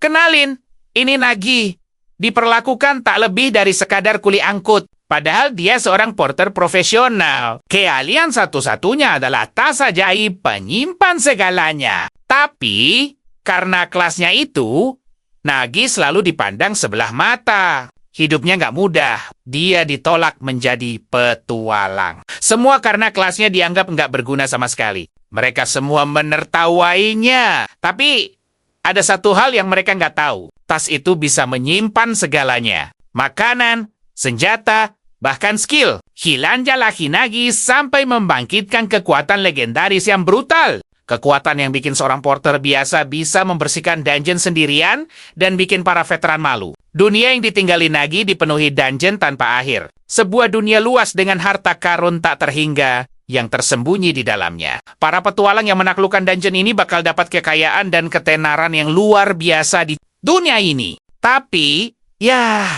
Kenalin, ini Nagi. Diperlakukan tak lebih dari sekadar kuli angkut. Padahal dia seorang porter profesional. Keahlian satu-satunya adalah tas ajaib penyimpan segalanya. Tapi, karena kelasnya itu, Nagi selalu dipandang sebelah mata. Hidupnya nggak mudah. Dia ditolak menjadi petualang. Semua karena kelasnya dianggap nggak berguna sama sekali. Mereka semua menertawainya. Tapi, ada satu hal yang mereka nggak tahu. Tas itu bisa menyimpan segalanya. Makanan, senjata, bahkan skill. Hilanjalah Nagi sampai membangkitkan kekuatan legendaris yang brutal. Kekuatan yang bikin seorang porter biasa bisa membersihkan dungeon sendirian dan bikin para veteran malu. Dunia yang ditinggali Nagi dipenuhi dungeon tanpa akhir. Sebuah dunia luas dengan harta karun tak terhingga yang tersembunyi di dalamnya. Para petualang yang menaklukkan dungeon ini bakal dapat kekayaan dan ketenaran yang luar biasa di dunia ini. Tapi, ya,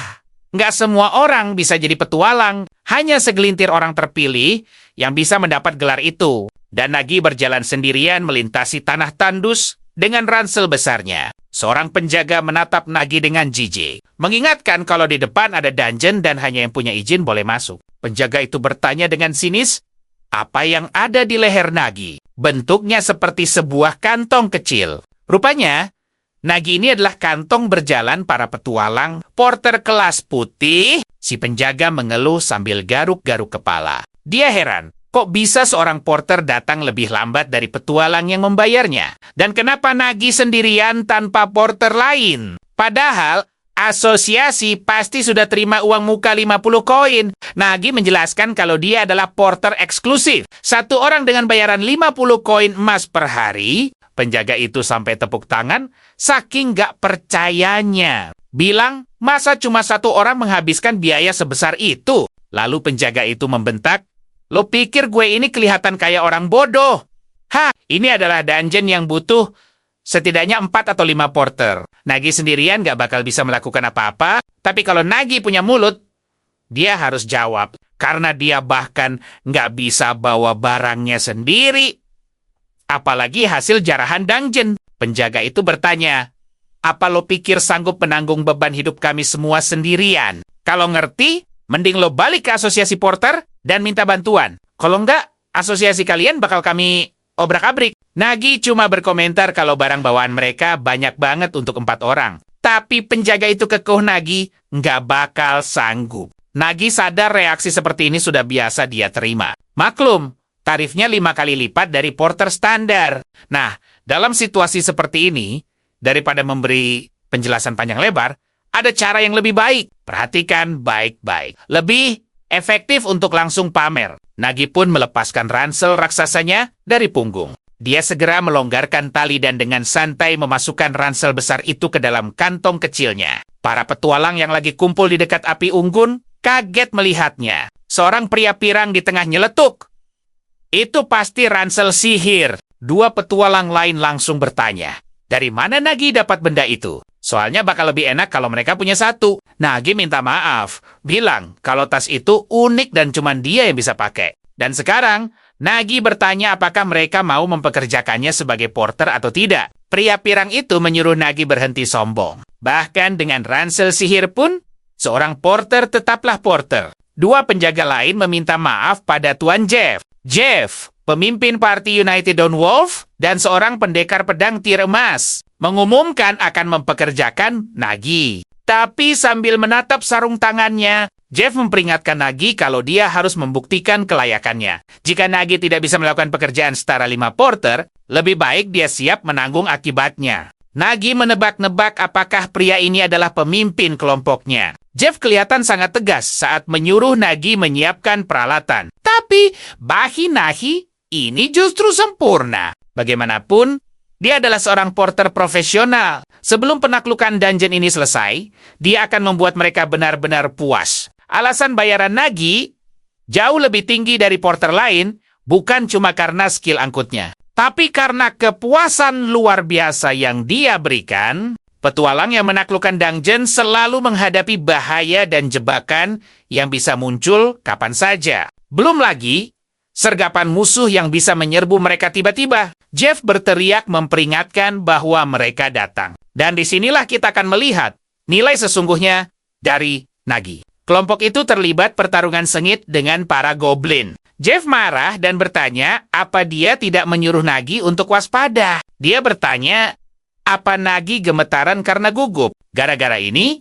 nggak semua orang bisa jadi petualang. Hanya segelintir orang terpilih yang bisa mendapat gelar itu. Dan Nagi berjalan sendirian melintasi tanah tandus dengan ransel besarnya. Seorang penjaga menatap Nagi dengan jijik. Mengingatkan kalau di depan ada dungeon dan hanya yang punya izin boleh masuk. Penjaga itu bertanya dengan sinis, apa yang ada di leher Nagi? Bentuknya seperti sebuah kantong kecil. Rupanya, Nagi ini adalah kantong berjalan para petualang, porter kelas putih. Si penjaga mengeluh sambil garuk-garuk kepala. Dia heran, kok bisa seorang porter datang lebih lambat dari petualang yang membayarnya? Dan kenapa Nagi sendirian tanpa porter lain? Padahal, asosiasi pasti sudah terima uang muka 50 koin. Nagi menjelaskan kalau dia adalah porter eksklusif. Satu orang dengan bayaran 50 koin emas per hari. Penjaga itu sampai tepuk tangan, saking gak percayanya. Bilang, masa cuma satu orang menghabiskan biaya sebesar itu? Lalu penjaga itu membentak, lo pikir gue ini kelihatan kayak orang bodoh? Hah, ini adalah dungeon yang butuh setidaknya 4 atau 5 porter. Nagi sendirian gak bakal bisa melakukan apa-apa, tapi kalau Nagi punya mulut, dia harus jawab. Karena dia bahkan gak bisa bawa barangnya sendiri. Apalagi hasil jarahan dungeon. Penjaga itu bertanya, apa lo pikir sanggup menanggung beban hidup kami semua sendirian? Kalau ngerti, mending lo balik ke asosiasi porter dan minta bantuan. Kalau enggak, asosiasi kalian bakal kami obrak-abrik. Nagi cuma berkomentar kalau barang bawaan mereka banyak banget untuk 4 orang. Tapi penjaga itu kekeh Nagi nggak bakal sanggup. Nagi sadar reaksi seperti ini sudah biasa dia terima. Maklum, tarifnya 5 kali lipat dari porter standar. Nah, dalam situasi seperti ini, daripada memberi penjelasan panjang lebar, ada cara yang lebih baik. Perhatikan baik-baik. Lebih efektif untuk langsung pamer. Nagi pun melepaskan ransel raksasanya dari punggung. Dia segera melonggarkan tali dan dengan santai memasukkan ransel besar itu ke dalam kantong kecilnya. Para petualang yang lagi kumpul di dekat api unggun kaget melihatnya. Seorang pria pirang di tengah nyeletuk. Itu pasti ransel sihir. 2 petualang lain langsung bertanya, dari mana Nagi dapat benda itu? Soalnya bakal lebih enak kalau mereka punya 1. Nagi minta maaf, bilang kalau tas itu unik dan cuma dia yang bisa pakai. Dan sekarang, Nagi bertanya apakah mereka mau mempekerjakannya sebagai porter atau tidak. Pria pirang itu menyuruh Nagi berhenti sombong. Bahkan dengan ransel sihir pun, seorang porter tetaplah porter. 2 penjaga lain meminta maaf pada Tuan Jeff. Jeff, pemimpin parti United Dawn Wolf, dan seorang pendekar pedang tir emas, mengumumkan akan mempekerjakan Nagi. Tapi sambil menatap sarung tangannya, Jeff memperingatkan Nagi kalau dia harus membuktikan kelayakannya. Jika Nagi tidak bisa melakukan pekerjaan setara 5 porter, lebih baik dia siap menanggung akibatnya. Nagi menebak-nebak apakah pria ini adalah pemimpin kelompoknya. Jeff kelihatan sangat tegas saat menyuruh Nagi menyiapkan peralatan. Tapi, bagi Nagi, ini justru sempurna. Bagaimanapun, dia adalah seorang porter profesional. Sebelum penaklukan dungeon ini selesai, dia akan membuat mereka benar-benar puas. Alasan bayaran Nagi jauh lebih tinggi dari porter lain, bukan cuma karena skill angkutnya, tapi karena kepuasan luar biasa yang dia berikan. Petualang yang menaklukkan dungeon selalu menghadapi bahaya dan jebakan yang bisa muncul kapan saja. Belum lagi, sergapan musuh yang bisa menyerbu mereka tiba-tiba. Jeff berteriak memperingatkan bahwa mereka datang. Dan disinilah kita akan melihat nilai sesungguhnya dari Nagi. Kelompok itu terlibat pertarungan sengit dengan para goblin. Jeff marah dan bertanya apa dia tidak menyuruh Nagi untuk waspada. Dia bertanya apa Nagi gemetaran karena gugup. Gara-gara ini,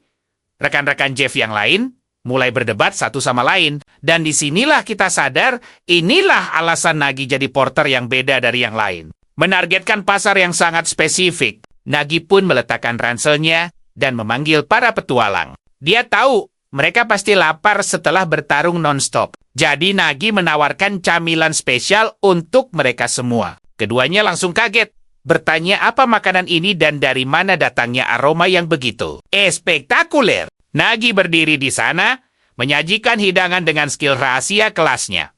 rekan-rekan Jeff yang lain mulai berdebat satu sama lain. Dan disinilah kita sadar inilah alasan Nagi jadi porter yang beda dari yang lain. Menargetkan pasar yang sangat spesifik. Nagi pun meletakkan ranselnya dan memanggil para petualang. Dia tahu mereka pasti lapar setelah bertarung non-stop. Jadi Nagi menawarkan camilan spesial untuk mereka semua. Keduanya langsung kaget. Bertanya apa makanan ini dan dari mana datangnya aroma yang begitu. Spektakuler. Nagi berdiri di sana, menyajikan hidangan dengan skill rahasia kelasnya.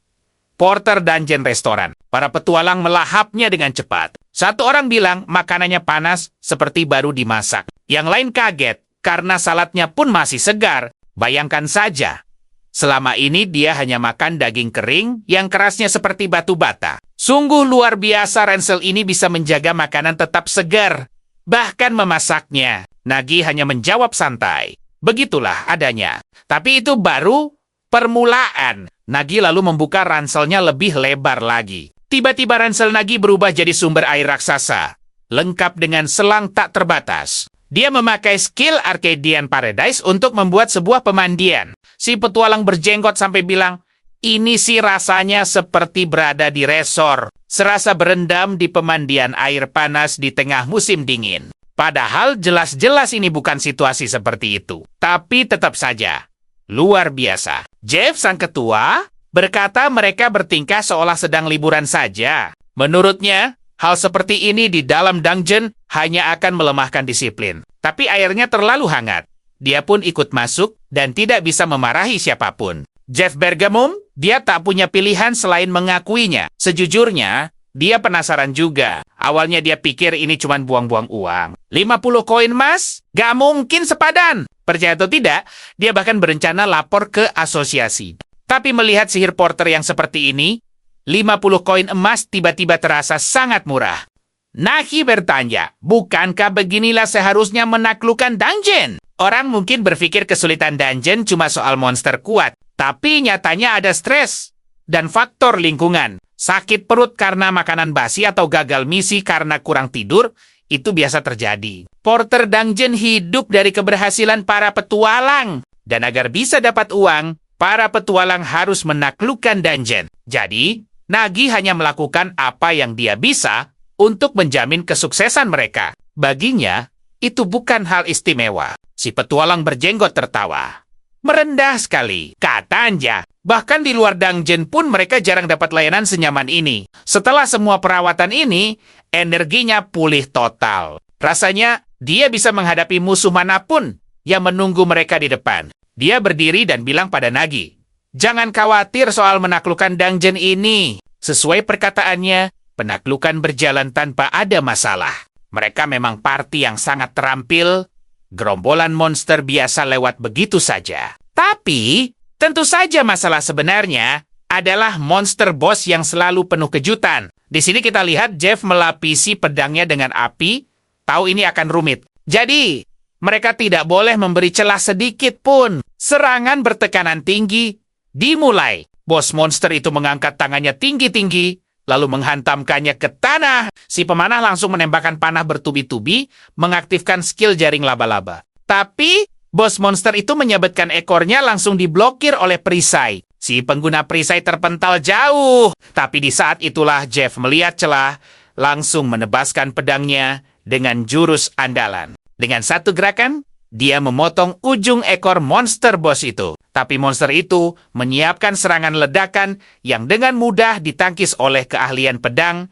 Porter Dungeon Restoran. Para petualang melahapnya dengan cepat. Satu orang bilang makanannya panas seperti baru dimasak. Yang lain kaget karena saladnya pun masih segar. Bayangkan saja, selama ini dia hanya makan daging kering yang kerasnya seperti batu bata. Sungguh luar biasa ransel ini bisa menjaga makanan tetap segar. Bahkan memasaknya. Nagi hanya menjawab santai. Begitulah adanya. Tapi itu baru permulaan. Nagi lalu membuka ranselnya lebih lebar lagi. Tiba-tiba ransel Nagi berubah jadi sumber air raksasa. Lengkap dengan selang tak terbatas. Dia memakai skill Arcadian Paradise untuk membuat sebuah pemandian. Si petualang berjenggot sampai bilang, ini sih rasanya seperti berada di resor. Serasa berendam di pemandian air panas di tengah musim dingin. Padahal jelas-jelas ini bukan situasi seperti itu. Tapi tetap saja, luar biasa. Jeff, sang ketua, berkata mereka bertingkah seolah sedang liburan saja. Menurutnya, hal seperti ini di dalam dungeon hanya akan melemahkan disiplin. Tapi airnya terlalu hangat. Dia pun ikut masuk dan tidak bisa memarahi siapapun. Jeff Bergamum, dia tak punya pilihan selain mengakuinya. Sejujurnya, dia penasaran juga. Awalnya dia pikir ini cuma buang-buang uang. 50 koin emas? Gak mungkin sepadan. Percaya atau tidak, dia bahkan berencana lapor ke asosiasi. Tapi melihat sihir porter yang seperti ini, 50 koin emas tiba-tiba terasa sangat murah. Nagi bertanya, bukankah beginilah seharusnya menaklukkan dungeon? Orang mungkin berpikir kesulitan dungeon cuma soal monster kuat, tapi nyatanya ada stres dan faktor lingkungan. Sakit perut karena makanan basi atau gagal misi karena kurang tidur, itu biasa terjadi. Porter dungeon hidup dari keberhasilan para petualang. Dan agar bisa dapat uang, para petualang harus menaklukkan dungeon. Jadi, Nagi hanya melakukan apa yang dia bisa untuk menjamin kesuksesan mereka. Baginya, itu bukan hal istimewa. Si petualang berjenggot tertawa. Merendah sekali, katanya. Bahkan di luar dungeon pun mereka jarang dapat layanan senyaman ini. Setelah semua perawatan ini, energinya pulih total. Rasanya, dia bisa menghadapi musuh manapun yang menunggu mereka di depan. Dia berdiri dan bilang pada Nagi, jangan khawatir soal menaklukkan dungeon ini. Sesuai perkataannya, penaklukan berjalan tanpa ada masalah. Mereka memang party yang sangat terampil. Gerombolan monster biasa lewat begitu saja. Tapi, tentu saja masalah sebenarnya adalah monster boss yang selalu penuh kejutan. Di sini kita lihat Jeff melapisi pedangnya dengan api, tahu ini akan rumit. Jadi, mereka tidak boleh memberi celah sedikit pun. Serangan bertekanan tinggi dimulai. Bos monster itu mengangkat tangannya tinggi-tinggi, lalu menghantamkannya ke tanah. Si pemanah langsung menembakkan panah bertubi-tubi, mengaktifkan skill jaring laba-laba. Tapi, bos monster itu menyabetkan ekornya langsung diblokir oleh perisai. Si pengguna perisai terpental jauh. Tapi di saat itulah Jeff melihat celah, langsung menebaskan pedangnya dengan jurus andalan. Dengan satu gerakan, dia memotong ujung ekor monster bos itu. Tapi monster itu menyiapkan serangan ledakan yang dengan mudah ditangkis oleh keahlian pedang.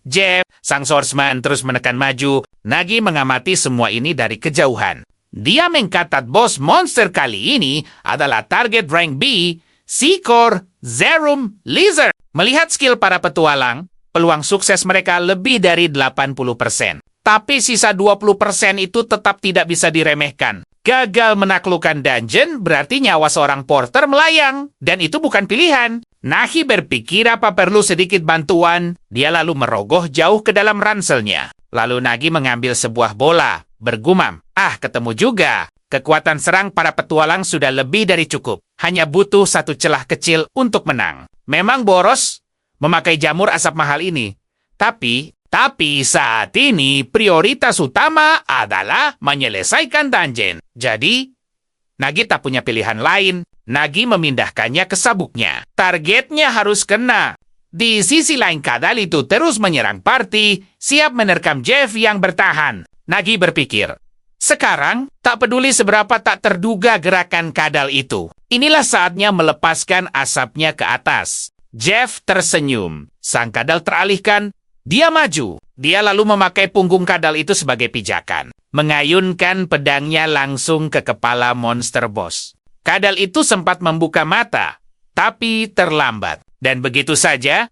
Jeff, sang swordsman, terus menekan maju. Nagi mengamati semua ini dari kejauhan. Dia mengkatat bos monster kali ini adalah target rank B, Sikor Zerum Lizard. Melihat skill para petualang, peluang sukses mereka lebih dari 80%. Tapi sisa 20% itu tetap tidak bisa diremehkan. Gagal menaklukkan dungeon berarti nyawa seorang porter melayang. Dan itu bukan pilihan. Nagi berpikir apa perlu sedikit bantuan. Dia lalu merogoh jauh ke dalam ranselnya. Lalu Nagi mengambil sebuah bola, bergumam. Ketemu juga. Kekuatan serang para petualang sudah lebih dari cukup. Hanya butuh satu celah kecil untuk menang. Memang boros memakai jamur asap mahal ini. Tapi saat ini prioritas utama adalah menyelesaikan dungeon. Jadi, Nagi tak punya pilihan lain. Nagi memindahkannya ke sabuknya. Targetnya harus kena. Di sisi lain kadal itu terus menyerang party, siap menerkam Jeff yang bertahan. Nagi berpikir, sekarang tak peduli seberapa tak terduga gerakan kadal itu. Inilah saatnya melepaskan asapnya ke atas. Jeff tersenyum. Sang kadal teralihkan. Dia maju. Dia lalu memakai punggung kadal itu sebagai pijakan. Mengayunkan pedangnya langsung ke kepala monster boss. Kadal itu sempat membuka mata, tapi terlambat. Dan begitu saja,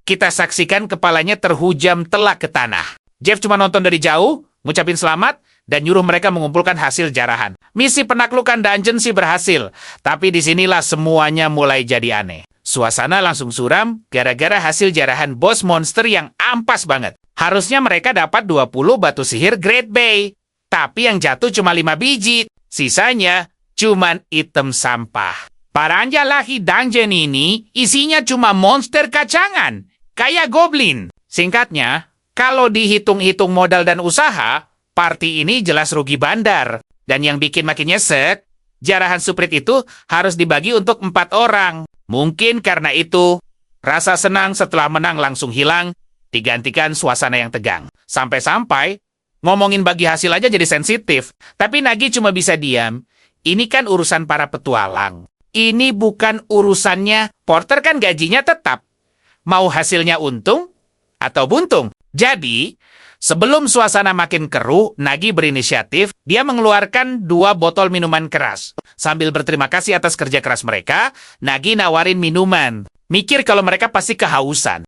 kita saksikan kepalanya terhujam telak ke tanah. Jeff cuma nonton dari jauh, ngucapin selamat, dan nyuruh mereka mengumpulkan hasil jarahan. Misi penaklukan dungeon sih berhasil, tapi disinilah semuanya mulai jadi aneh. Suasana langsung suram gara-gara hasil jarahan bos monster yang ampas banget. Harusnya mereka dapat 20 batu sihir Great Bay, tapi yang jatuh cuma 5 biji. Sisanya cuman item sampah. Paranjalahi dungeon ini isinya cuma monster kacangan, kayak goblin. Singkatnya, kalau dihitung-hitung modal dan usaha, party ini jelas rugi bandar. Dan yang bikin makin nyesek, jarahan suprit itu harus dibagi untuk 4 orang. Mungkin karena itu, rasa senang setelah menang langsung hilang, digantikan suasana yang tegang. Sampai-sampai, ngomongin bagi hasil aja jadi sensitif. Tapi Nagi cuma bisa diam. Ini kan urusan para petualang. Ini bukan urusannya. Porter kan gajinya tetap. Mau hasilnya untung atau buntung. Jadi, sebelum suasana makin keruh, Nagi berinisiatif. Dia mengeluarkan 2 botol minuman keras. Sambil berterima kasih atas kerja keras mereka, Nagi nawarin minuman. Mikir kalau mereka pasti kehausan.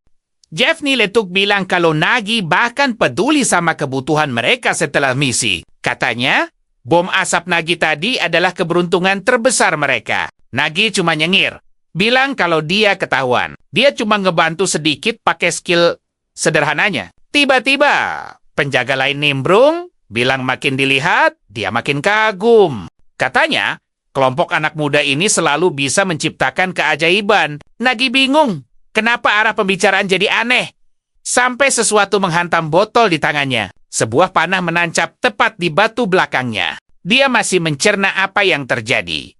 Jeff Niletuk bilang kalau Nagi bahkan peduli sama kebutuhan mereka setelah misi. Katanya, bom asap Nagi tadi adalah keberuntungan terbesar mereka. Nagi cuma nyengir. Bilang kalau dia ketahuan. Dia cuma ngebantu sedikit pakai skill sederhananya. Tiba-tiba, penjaga lain nimbrung, bilang makin dilihat, dia makin kagum. Katanya, kelompok anak muda ini selalu bisa menciptakan keajaiban. Nagi bingung. Kenapa arah pembicaraan jadi aneh? Sampai sesuatu menghantam botol di tangannya. Sebuah panah menancap tepat di batu belakangnya. Dia masih mencerna apa yang terjadi.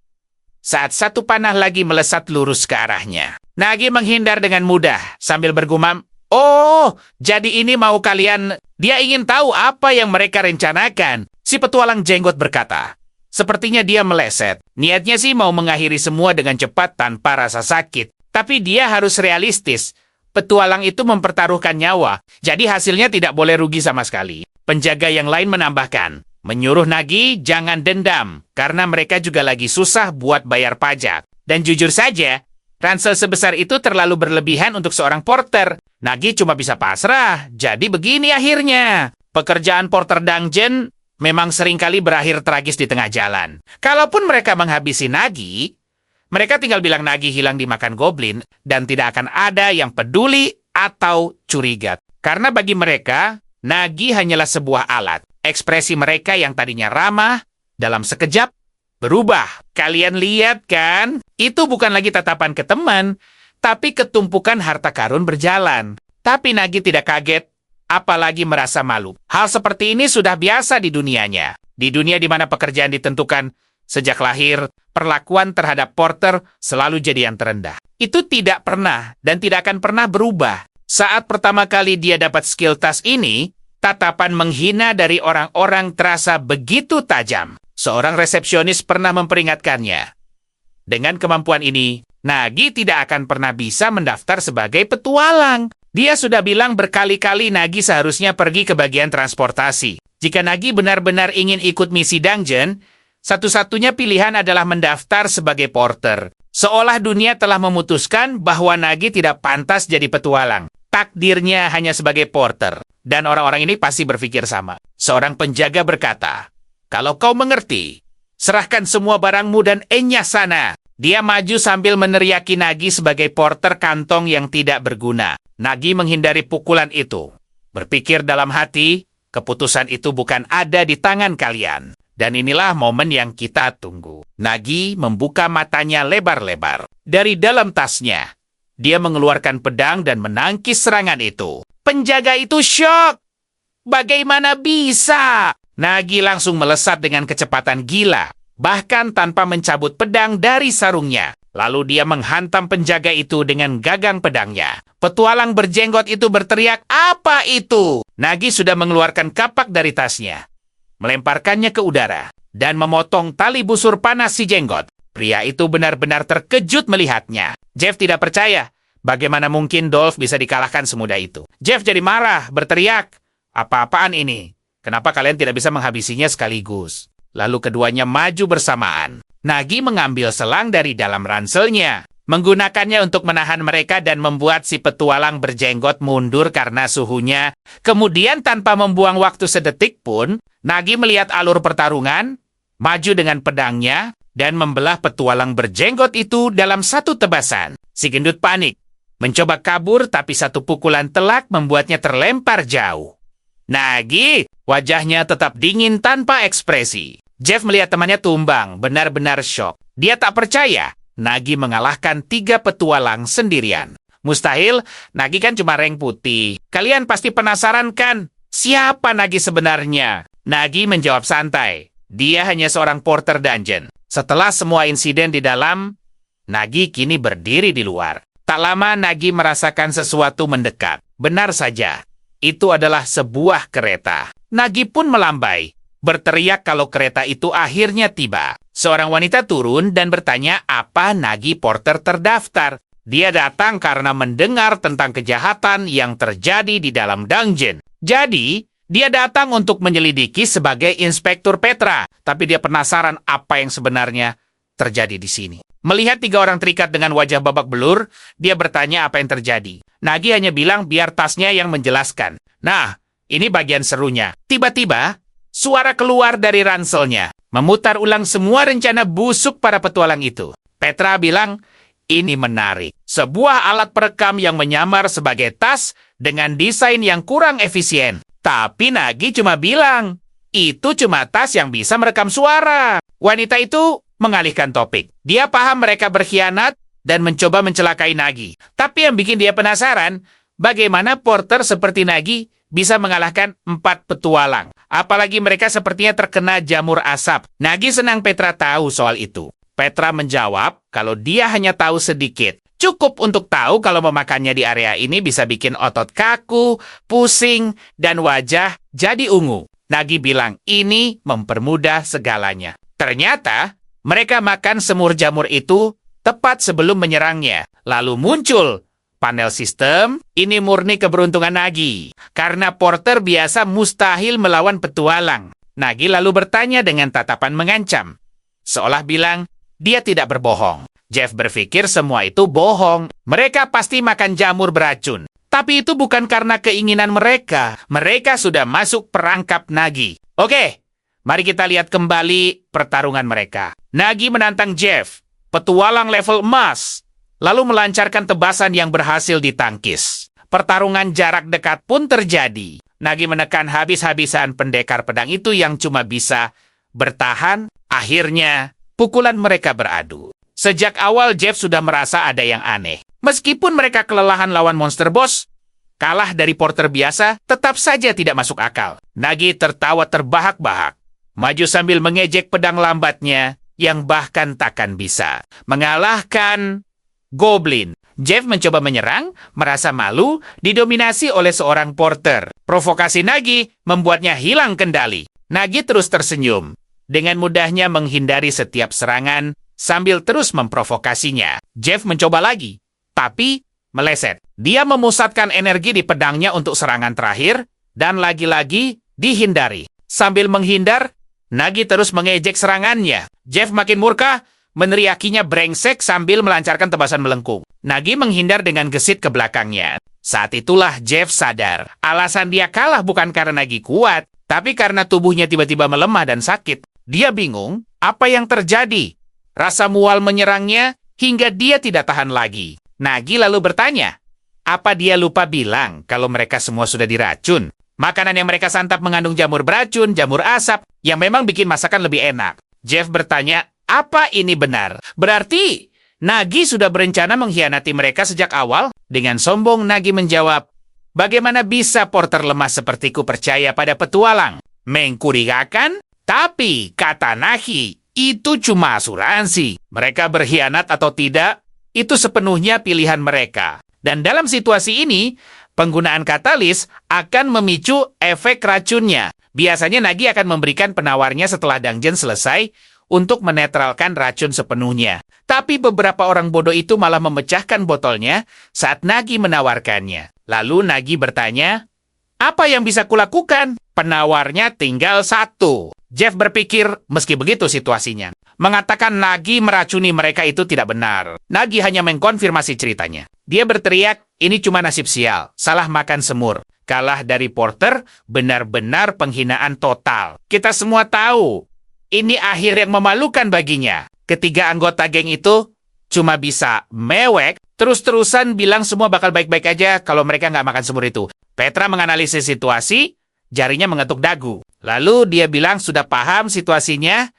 Saat satu panah lagi melesat lurus ke arahnya. Nagi menghindar dengan mudah sambil bergumam, "Oh, jadi ini mau kalian..." Dia ingin tahu apa yang mereka rencanakan. Si petualang jenggot berkata, sepertinya dia meleset. Niatnya sih mau mengakhiri semua dengan cepat tanpa rasa sakit. Tapi dia harus realistis. Petualang itu mempertaruhkan nyawa, jadi hasilnya tidak boleh rugi sama sekali. Penjaga yang lain menambahkan, menyuruh Nagi jangan dendam, karena mereka juga lagi susah buat bayar pajak. Dan jujur saja, ransel sebesar itu terlalu berlebihan untuk seorang porter. Nagi cuma bisa pasrah, jadi begini akhirnya. Pekerjaan porter dungeon memang seringkali berakhir tragis di tengah jalan. Kalaupun mereka menghabisi Nagi, mereka tinggal bilang Nagi hilang dimakan goblin, dan tidak akan ada yang peduli atau curiga. Karena bagi mereka, Nagi hanyalah sebuah alat. Ekspresi mereka yang tadinya ramah, dalam sekejap, berubah. Kalian lihat kan? Itu bukan lagi tatapan ke teman, tapi ketumpukan harta karun berjalan. Tapi Nagi tidak kaget, apalagi merasa malu. Hal seperti ini sudah biasa di dunianya. Di dunia di mana pekerjaan ditentukan sejak lahir, perlakuan terhadap porter selalu jadi yang terendah. Itu tidak pernah dan tidak akan pernah berubah. Saat pertama kali dia dapat skill tas ini, tatapan menghina dari orang-orang terasa begitu tajam. Seorang resepsionis pernah memperingatkannya. Dengan kemampuan ini, Nagi tidak akan pernah bisa mendaftar sebagai petualang. Dia sudah bilang berkali-kali Nagi seharusnya pergi ke bagian transportasi. Jika Nagi benar-benar ingin ikut misi dungeon, satu-satunya pilihan adalah mendaftar sebagai porter. Seolah dunia telah memutuskan bahwa Nagi tidak pantas jadi petualang. Takdirnya hanya sebagai porter. Dan orang-orang ini pasti berpikir sama. Seorang penjaga berkata, "Kalau kau mengerti, serahkan semua barangmu dan enyah sana." Dia maju sambil meneriaki Nagi sebagai porter kantong yang tidak berguna. Nagi menghindari pukulan itu. Berpikir dalam hati, keputusan itu bukan ada di tangan kalian. Dan inilah momen yang kita tunggu. Nagi membuka matanya lebar-lebar. Dari dalam tasnya, dia mengeluarkan pedang dan menangkis serangan itu. Penjaga itu syok. Bagaimana bisa? Nagi langsung melesat dengan kecepatan gila, bahkan tanpa mencabut pedang dari sarungnya. Lalu dia menghantam penjaga itu dengan gagang pedangnya. Petualang berjenggot itu berteriak, "Apa itu?" Nagi sudah mengeluarkan kapak dari tasnya, melemparkannya ke udara, dan memotong tali busur panas si jenggot. Pria itu benar-benar terkejut melihatnya. Jeff tidak percaya. Bagaimana mungkin Dolph bisa dikalahkan semudah itu? Jeff jadi marah, berteriak, "Apa-apaan ini? Kenapa kalian tidak bisa menghabisinya sekaligus?" Lalu keduanya maju bersamaan. Nagi mengambil selang dari dalam ranselnya, menggunakannya untuk menahan mereka dan membuat si petualang berjenggot mundur karena suhunya. Kemudian tanpa membuang waktu sedetik pun, Nagi melihat alur pertarungan, maju dengan pedangnya, dan membelah petualang berjenggot itu dalam satu tebasan. Si gendut panik, mencoba kabur tapi satu pukulan telak membuatnya terlempar jauh. Nagi, wajahnya tetap dingin tanpa ekspresi. Jeff melihat temannya tumbang, benar-benar syok. Dia tak percaya, Nagi mengalahkan 3 petualang sendirian. Mustahil, Nagi kan cuma rank putih. Kalian pasti penasaran kan? Siapa Nagi sebenarnya? Nagi menjawab santai. Dia hanya seorang porter dungeon. Setelah semua insiden di dalam, Nagi kini berdiri di luar. Tak lama Nagi merasakan sesuatu mendekat. Benar saja, itu adalah sebuah kereta. Nagi pun melambai, berteriak kalau kereta itu akhirnya tiba. Seorang wanita turun dan bertanya apa Nagi porter terdaftar. Dia datang karena mendengar tentang kejahatan yang terjadi di dalam dungeon. Jadi, dia datang untuk menyelidiki sebagai Inspektur Petra. Tapi dia penasaran apa yang sebenarnya terjadi di sini. Melihat 3 orang terikat dengan wajah babak belur, dia bertanya apa yang terjadi. Nagi hanya bilang biar tasnya yang menjelaskan. Nah, ini bagian serunya. Tiba-tiba, suara keluar dari ranselnya, memutar ulang semua rencana busuk para petualang itu. Petra bilang, ini menarik. Sebuah alat perekam yang menyamar sebagai tas dengan desain yang kurang efisien. Tapi Nagi cuma bilang, itu cuma tas yang bisa merekam suara. Wanita itu mengalihkan topik. Dia paham mereka berkhianat dan mencoba mencelakai Nagi. Tapi yang bikin dia penasaran, bagaimana porter seperti Nagi bisa mengalahkan 4 petualang. Apalagi mereka sepertinya terkena jamur asap. Nagi senang Petra tahu soal itu. Petra menjawab kalau dia hanya tahu sedikit. Cukup untuk tahu kalau memakannya di area ini bisa bikin otot kaku, pusing, dan wajah jadi ungu. Nagi bilang ini mempermudah segalanya. Ternyata mereka makan semur jamur itu tepat sebelum menyerangnya. Lalu muncul panel sistem. Ini murni keberuntungan Nagi. Karena porter biasa mustahil melawan petualang. Nagi lalu bertanya dengan tatapan mengancam. Seolah bilang, dia tidak berbohong. Jeff berpikir semua itu bohong. Mereka pasti makan jamur beracun. Tapi itu bukan karena keinginan mereka. Mereka sudah masuk perangkap Nagi. Oke, mari kita lihat kembali pertarungan mereka. Nagi menantang Jeff, petualang level emas, lalu melancarkan tebasan yang berhasil ditangkis. Pertarungan jarak dekat pun terjadi. Nagi menekan habis-habisan pendekar pedang itu yang cuma bisa bertahan. Akhirnya, pukulan mereka beradu. Sejak awal Jeff sudah merasa ada yang aneh. Meskipun mereka kelelahan lawan monster boss, kalah dari porter biasa tetap saja tidak masuk akal. Nagi tertawa terbahak-bahak, maju sambil mengejek pedang lambatnya yang bahkan takkan bisa mengalahkan Goblin. Jeff mencoba menyerang, merasa malu, didominasi oleh seorang porter. Provokasi Nagi membuatnya hilang kendali. Nagi terus tersenyum, dengan mudahnya menghindari setiap serangan sambil terus memprovokasinya. Jeff mencoba lagi, tapi meleset. Dia memusatkan energi di pedangnya untuk serangan terakhir, dan lagi-lagi dihindari. Sambil menghindar, Nagi terus mengejek serangannya. Jeff makin murka, meneriakinya brengsek sambil melancarkan tebasan melengkung. Nagi menghindar dengan gesit ke belakangnya. Saat itulah Jeff sadar. Alasan dia kalah bukan karena Nagi kuat, tapi karena tubuhnya tiba-tiba melemah dan sakit. Dia bingung apa yang terjadi. Rasa mual menyerangnya hingga dia tidak tahan lagi. Nagi lalu bertanya, apa dia lupa bilang kalau mereka semua sudah diracun? Makanan yang mereka santap mengandung jamur beracun, jamur asap, yang memang bikin masakan lebih enak. Jeff bertanya, apa ini benar? Berarti Nagi sudah berencana mengkhianati mereka sejak awal? Dengan sombong Nagi menjawab, bagaimana bisa porter lemah sepertiku percaya pada petualang? Mencurigakan? Tapi, kata Nagi, itu cuma asuransi. Mereka berkhianat atau tidak, itu sepenuhnya pilihan mereka. Dan dalam situasi ini, penggunaan katalis akan memicu efek racunnya. Biasanya Nagi akan memberikan penawarnya setelah dungeon selesai untuk menetralkan racun sepenuhnya. Tapi beberapa orang bodoh itu malah memecahkan botolnya saat Nagi menawarkannya. Lalu Nagi bertanya, apa yang bisa kulakukan? Penawarnya tinggal satu. Jeff berpikir, meski begitu situasinya, mengatakan Nagi meracuni mereka itu tidak benar. Nagi hanya mengkonfirmasi ceritanya. Dia berteriak, ini cuma nasib sial, salah makan semur. Kalah dari porter, benar-benar penghinaan total. Kita semua tahu, ini akhir yang memalukan baginya. Ketiga anggota geng itu cuma bisa mewek, terus-terusan bilang semua bakal baik-baik aja kalau mereka nggak makan semur itu. Petra menganalisis situasi, jarinya mengetuk dagu. Lalu dia bilang sudah paham situasinya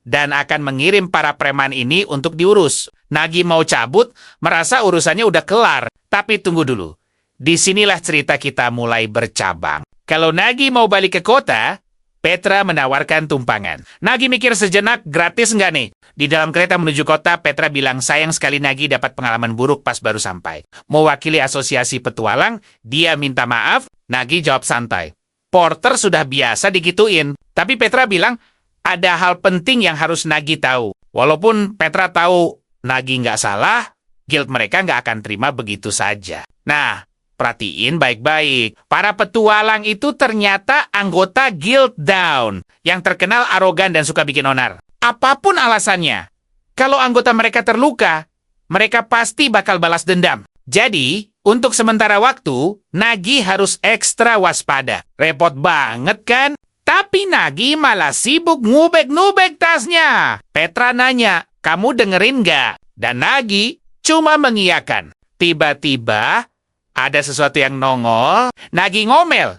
dan akan mengirim para preman ini untuk diurus. Nagi mau cabut, merasa urusannya udah kelar. Tapi tunggu dulu. Disinilah cerita kita mulai bercabang. Kalau Nagi mau balik ke kota, Petra menawarkan tumpangan. Nagi mikir sejenak, gratis nggak nih? Di dalam kereta menuju kota, Petra bilang sayang sekali Nagi dapat pengalaman buruk pas baru sampai. Mewakili asosiasi petualang, dia minta maaf, Nagi jawab santai. Porter sudah biasa digituin. Tapi Petra bilang, ada hal penting yang harus Nagi tahu. Walaupun Petra tahu Nagi nggak salah, guild mereka nggak akan terima begitu saja. Nah, perhatiin baik-baik. Para petualang itu ternyata anggota Guild Down yang terkenal arogan dan suka bikin onar. Apapun alasannya, kalau anggota mereka terluka, mereka pasti bakal balas dendam. Jadi, untuk sementara waktu, Nagi harus ekstra waspada. Repot banget kan? Tapi Nagi malah sibuk ngubek-ngubek tasnya. Petra nanya, kamu dengerin nggak? Dan Nagi cuma mengiyakan. Tiba-tiba, ada sesuatu yang nongol, Nagi ngomel.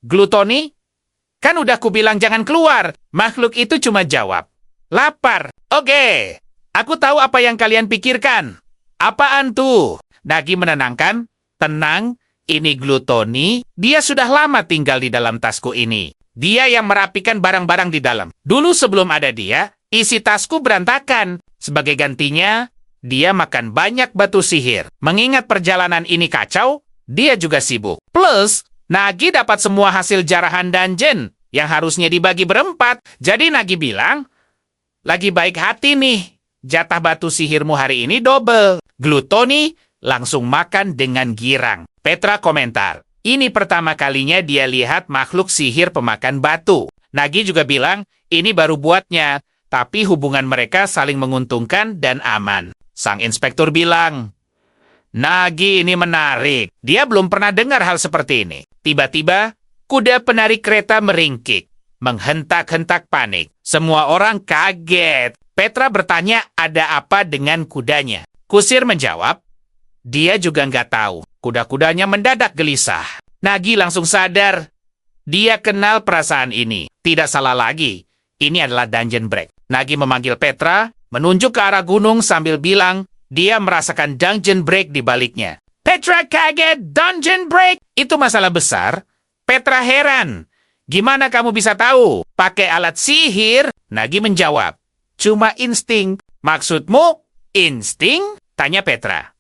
Glutoni? Kan udah kubilang jangan keluar. Makhluk itu cuma jawab. Lapar. Oke, aku tahu apa yang kalian pikirkan. Apaan tuh? Nagi menenangkan. Tenang, ini Glutoni. Dia sudah lama tinggal di dalam tasku ini. Dia yang merapikan barang-barang di dalam. Dulu sebelum ada dia, isi tasku berantakan. Sebagai gantinya, dia makan banyak batu sihir. Mengingat perjalanan ini kacau, dia juga sibuk. Plus, Nagi dapat semua hasil jarahan dungeon yang harusnya dibagi berempat. Jadi Nagi bilang, lagi baik hati nih. Jatah batu sihirmu hari ini double. Glutoni langsung makan dengan girang. Petra komentar, ini pertama kalinya dia lihat makhluk sihir pemakan batu. Nagi juga bilang, ini baru buatnya, tapi hubungan mereka saling menguntungkan dan aman. Sang inspektur bilang, Nagi ini menarik. Dia belum pernah dengar hal seperti ini. Tiba-tiba, kuda penarik kereta meringkik, menghentak-hentak panik. Semua orang kaget. Petra bertanya ada apa dengan kudanya. Kusir menjawab, dia juga nggak tahu. Kuda-kudanya mendadak gelisah. Nagi langsung sadar. Dia kenal perasaan ini. Tidak salah lagi. Ini adalah dungeon break. Nagi memanggil Petra, menunjuk ke arah gunung sambil bilang, dia merasakan dungeon break di baliknya. Petra kaget, dungeon break? Itu masalah besar. Petra heran. Gimana kamu bisa tahu? Pakai alat sihir? Nagi menjawab, cuma insting. Maksudmu insting? Tanya Petra.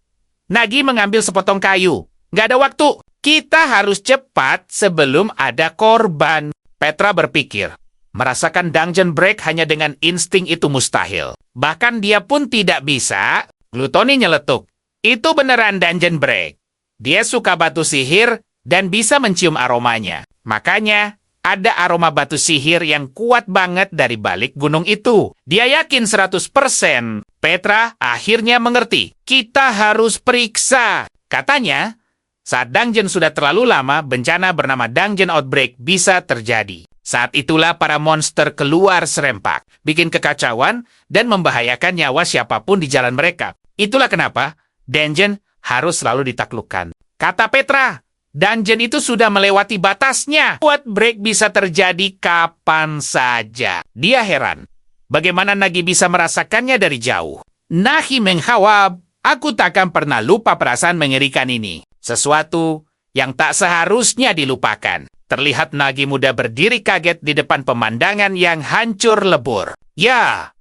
Nagi mengambil sepotong kayu. Nggak ada waktu. Kita harus cepat sebelum ada korban. Petra berpikir, merasakan dungeon break hanya dengan insting itu mustahil. Bahkan dia pun tidak bisa. Glutoni nyeletuk. Itu beneran dungeon break. Dia suka batu sihir dan bisa mencium aromanya. Makanya, ada aroma batu sihir yang kuat banget dari balik gunung itu. Dia yakin 100%. Petra akhirnya mengerti. Kita harus periksa. Katanya, saat dungeon sudah terlalu lama, bencana bernama Dungeon Outbreak bisa terjadi. Saat itulah para monster keluar serempak. bikin kekacauan, dan membahayakan nyawa siapapun di jalan mereka. Itulah kenapa dungeon harus selalu ditaklukkan. Kata Petra, dungeon itu sudah melewati batasnya. Buat break bisa terjadi kapan saja. Dia heran. Bagaimana Nagi bisa merasakannya dari jauh? Nagi menjawab, aku takkan pernah lupa perasaan mengerikan ini. Sesuatu yang tak seharusnya dilupakan. Terlihat Nagi muda berdiri kaget di depan pemandangan yang hancur lebur. Ya,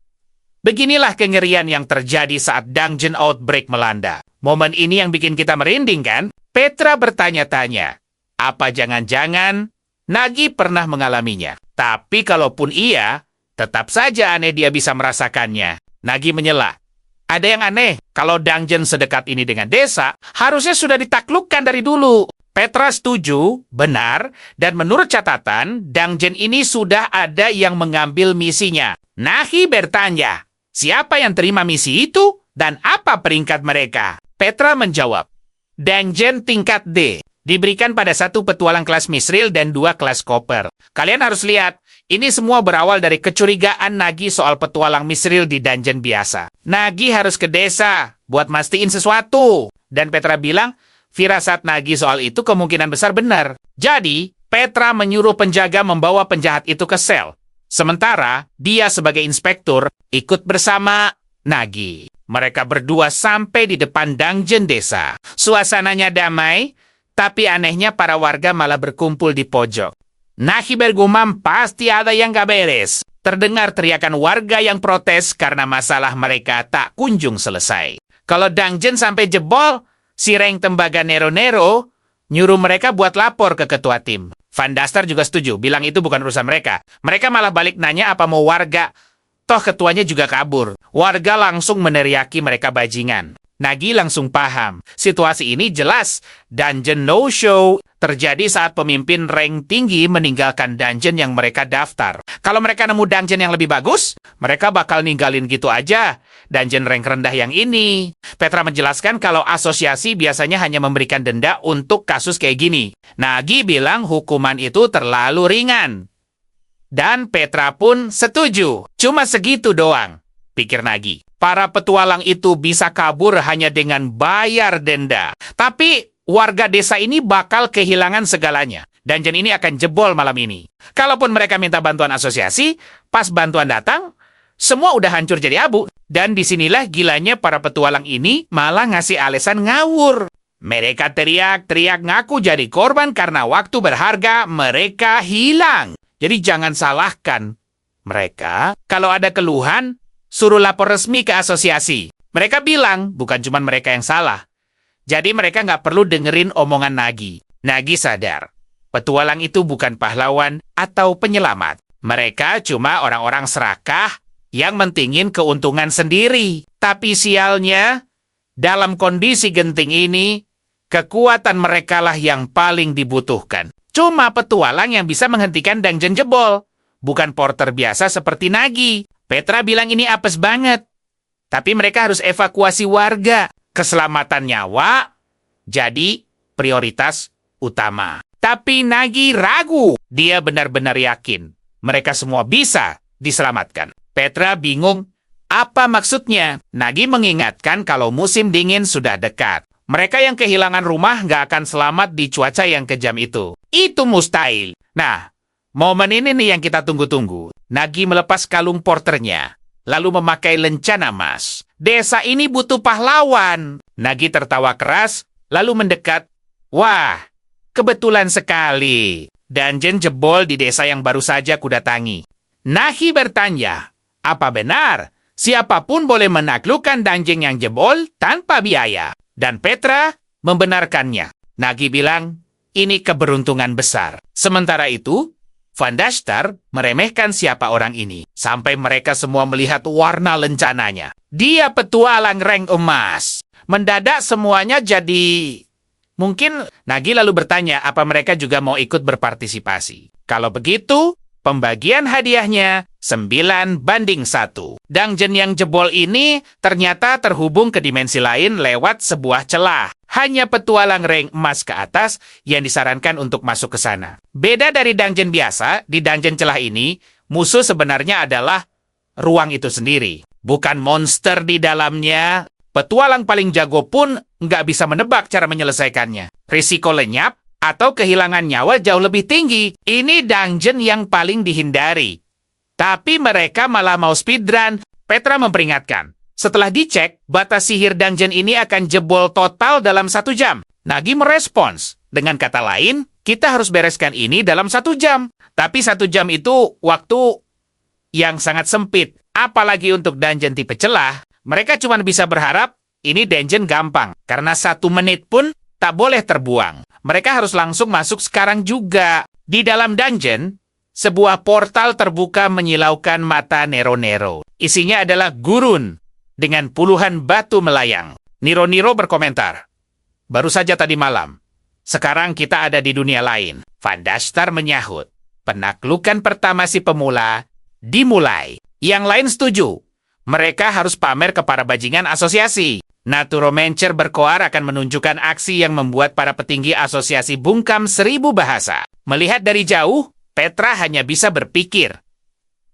beginilah kengerian yang terjadi saat dungeon outbreak melanda. Momen ini yang bikin kita merinding, kan? Petra bertanya-tanya, apa jangan-jangan Nagi pernah mengalaminya? Tapi kalaupun iya, tetap saja aneh dia bisa merasakannya. Nagi menyela. Ada yang aneh, kalau dungeon sedekat ini dengan desa, harusnya sudah ditaklukkan dari dulu. Petra setuju, benar, dan menurut catatan, dungeon ini sudah ada yang mengambil misinya. Nagi bertanya, siapa yang terima misi itu dan apa peringkat mereka? Petra menjawab, dungeon tingkat D, diberikan pada 1 petualang kelas Misril dan 2 kelas Koper. Kalian harus lihat, ini semua berawal dari kecurigaan Nagi soal petualang Misril di dungeon biasa. Nagi harus ke desa buat mastiin sesuatu. Dan Petra bilang, firasat Nagi soal itu kemungkinan besar benar. Jadi, Petra menyuruh penjaga membawa penjahat itu ke sel. Sementara, dia sebagai inspektur ikut bersama Nagi. Mereka berdua sampai di depan dungeon desa. Suasananya damai, tapi anehnya para warga malah berkumpul di pojok. Nagi bergumam, pasti ada yang gak beres. Terdengar teriakan warga yang protes karena masalah mereka tak kunjung selesai. Kalau dungeon sampai jebol, si Reng Tembaga Nero-Nero nyuruh mereka buat lapor ke ketua tim. Van Daster juga setuju, bilang itu bukan urusan mereka. Mereka malah balik nanya apa mau warga. Toh ketuanya juga kabur. Warga langsung meneriaki mereka bajingan. Nagi langsung paham. Situasi ini jelas. Dungeon no-show terjadi saat pemimpin rank tinggi meninggalkan dungeon yang mereka daftar. Kalau mereka nemu dungeon yang lebih bagus, mereka bakal ninggalin gitu aja dungeon rank rendah yang ini. Petra menjelaskan kalau asosiasi biasanya hanya memberikan denda untuk kasus kayak gini. Nagi bilang hukuman itu terlalu ringan. Dan Petra pun setuju. Cuma segitu doang, pikir Nagi. Para petualang itu bisa kabur hanya dengan bayar denda. Tapi warga desa ini bakal kehilangan segalanya. Dungeon ini akan jebol malam ini. Kalaupun mereka minta bantuan asosiasi, pas bantuan datang, semua udah hancur jadi abu. Dan disinilah gilanya para petualang ini malah ngasih alasan ngawur. Mereka teriak-teriak ngaku jadi korban karena waktu berharga mereka hilang. Jadi jangan salahkan mereka. Kalau ada keluhan, suruh lapor resmi ke asosiasi. Mereka bilang bukan cuma mereka yang salah. Jadi mereka nggak perlu dengerin omongan Nagi. Nagi sadar, petualang itu bukan pahlawan atau penyelamat. Mereka cuma orang-orang serakah yang mentingin keuntungan sendiri. Tapi sialnya, dalam kondisi genting ini, kekuatan merekalah yang paling dibutuhkan. Cuma petualang yang bisa menghentikan dungeon jebol. Bukan porter biasa seperti Nagi. Petra bilang ini apes banget. Tapi mereka harus evakuasi warga. Keselamatan nyawa jadi prioritas utama. Tapi Nagi ragu. Dia benar-benar yakin mereka semua bisa diselamatkan. Petra bingung. Apa maksudnya? Nagi mengingatkan kalau musim dingin sudah dekat. Mereka yang kehilangan rumah nggak akan selamat di cuaca yang kejam itu. Itu mustahil. Nah, momen ini nih yang kita tunggu-tunggu. Nagi melepas kalung porternya, lalu memakai lencana emas. Desa ini butuh pahlawan. Nagi tertawa keras, lalu mendekat. Wah, kebetulan sekali. Dungeon jebol di desa yang baru saja kudatangi. Nagi bertanya, apa benar? Siapapun boleh menaklukkan dungeon yang jebol tanpa biaya. Dan Petra membenarkannya. Nagi bilang, ini keberuntungan besar. Sementara itu, Van Daster meremehkan siapa orang ini. Sampai mereka semua melihat warna lencananya. Dia petualang rank emas. Mendadak semuanya jadi... Mungkin Nagi lalu bertanya apa mereka juga mau ikut berpartisipasi. Kalau begitu, pembagian hadiahnya 9-1. Dungeon yang jebol ini ternyata terhubung ke dimensi lain lewat sebuah celah. Hanya petualang rank emas ke atas yang disarankan untuk masuk ke sana. Beda dari dungeon biasa, di dungeon celah ini, musuh sebenarnya adalah ruang itu sendiri. Bukan monster di dalamnya. Petualang paling jago pun nggak bisa menebak cara menyelesaikannya. Risiko lenyap atau kehilangan nyawa jauh lebih tinggi. Ini dungeon yang paling dihindari. Tapi mereka malah mau speedrun. Petra memperingatkan. Setelah dicek, batas sihir dungeon ini akan jebol total dalam 1 jam. Nagi merespons. Dengan kata lain, kita harus bereskan ini dalam 1 jam. Tapi 1 jam itu waktu yang sangat sempit. Apalagi untuk dungeon tipe celah, mereka cuma bisa berharap ini dungeon gampang. Karena 1 menit pun tak boleh terbuang. Mereka harus langsung masuk sekarang juga. Di dalam dungeon, sebuah portal terbuka menyilaukan mata Nero-Nero. Isinya adalah gurun dengan puluhan batu melayang. Nero-Nero berkomentar, "Baru saja tadi malam. Sekarang kita ada di dunia lain." Van Dastar menyahut, "Penaklukan pertama si pemula dimulai." Yang lain setuju. Mereka harus pamer kepada bajingan asosiasi. Naturomancer berkoar akan menunjukkan aksi yang membuat para petinggi asosiasi bungkam 1000 bahasa. Melihat dari jauh, Petra hanya bisa berpikir.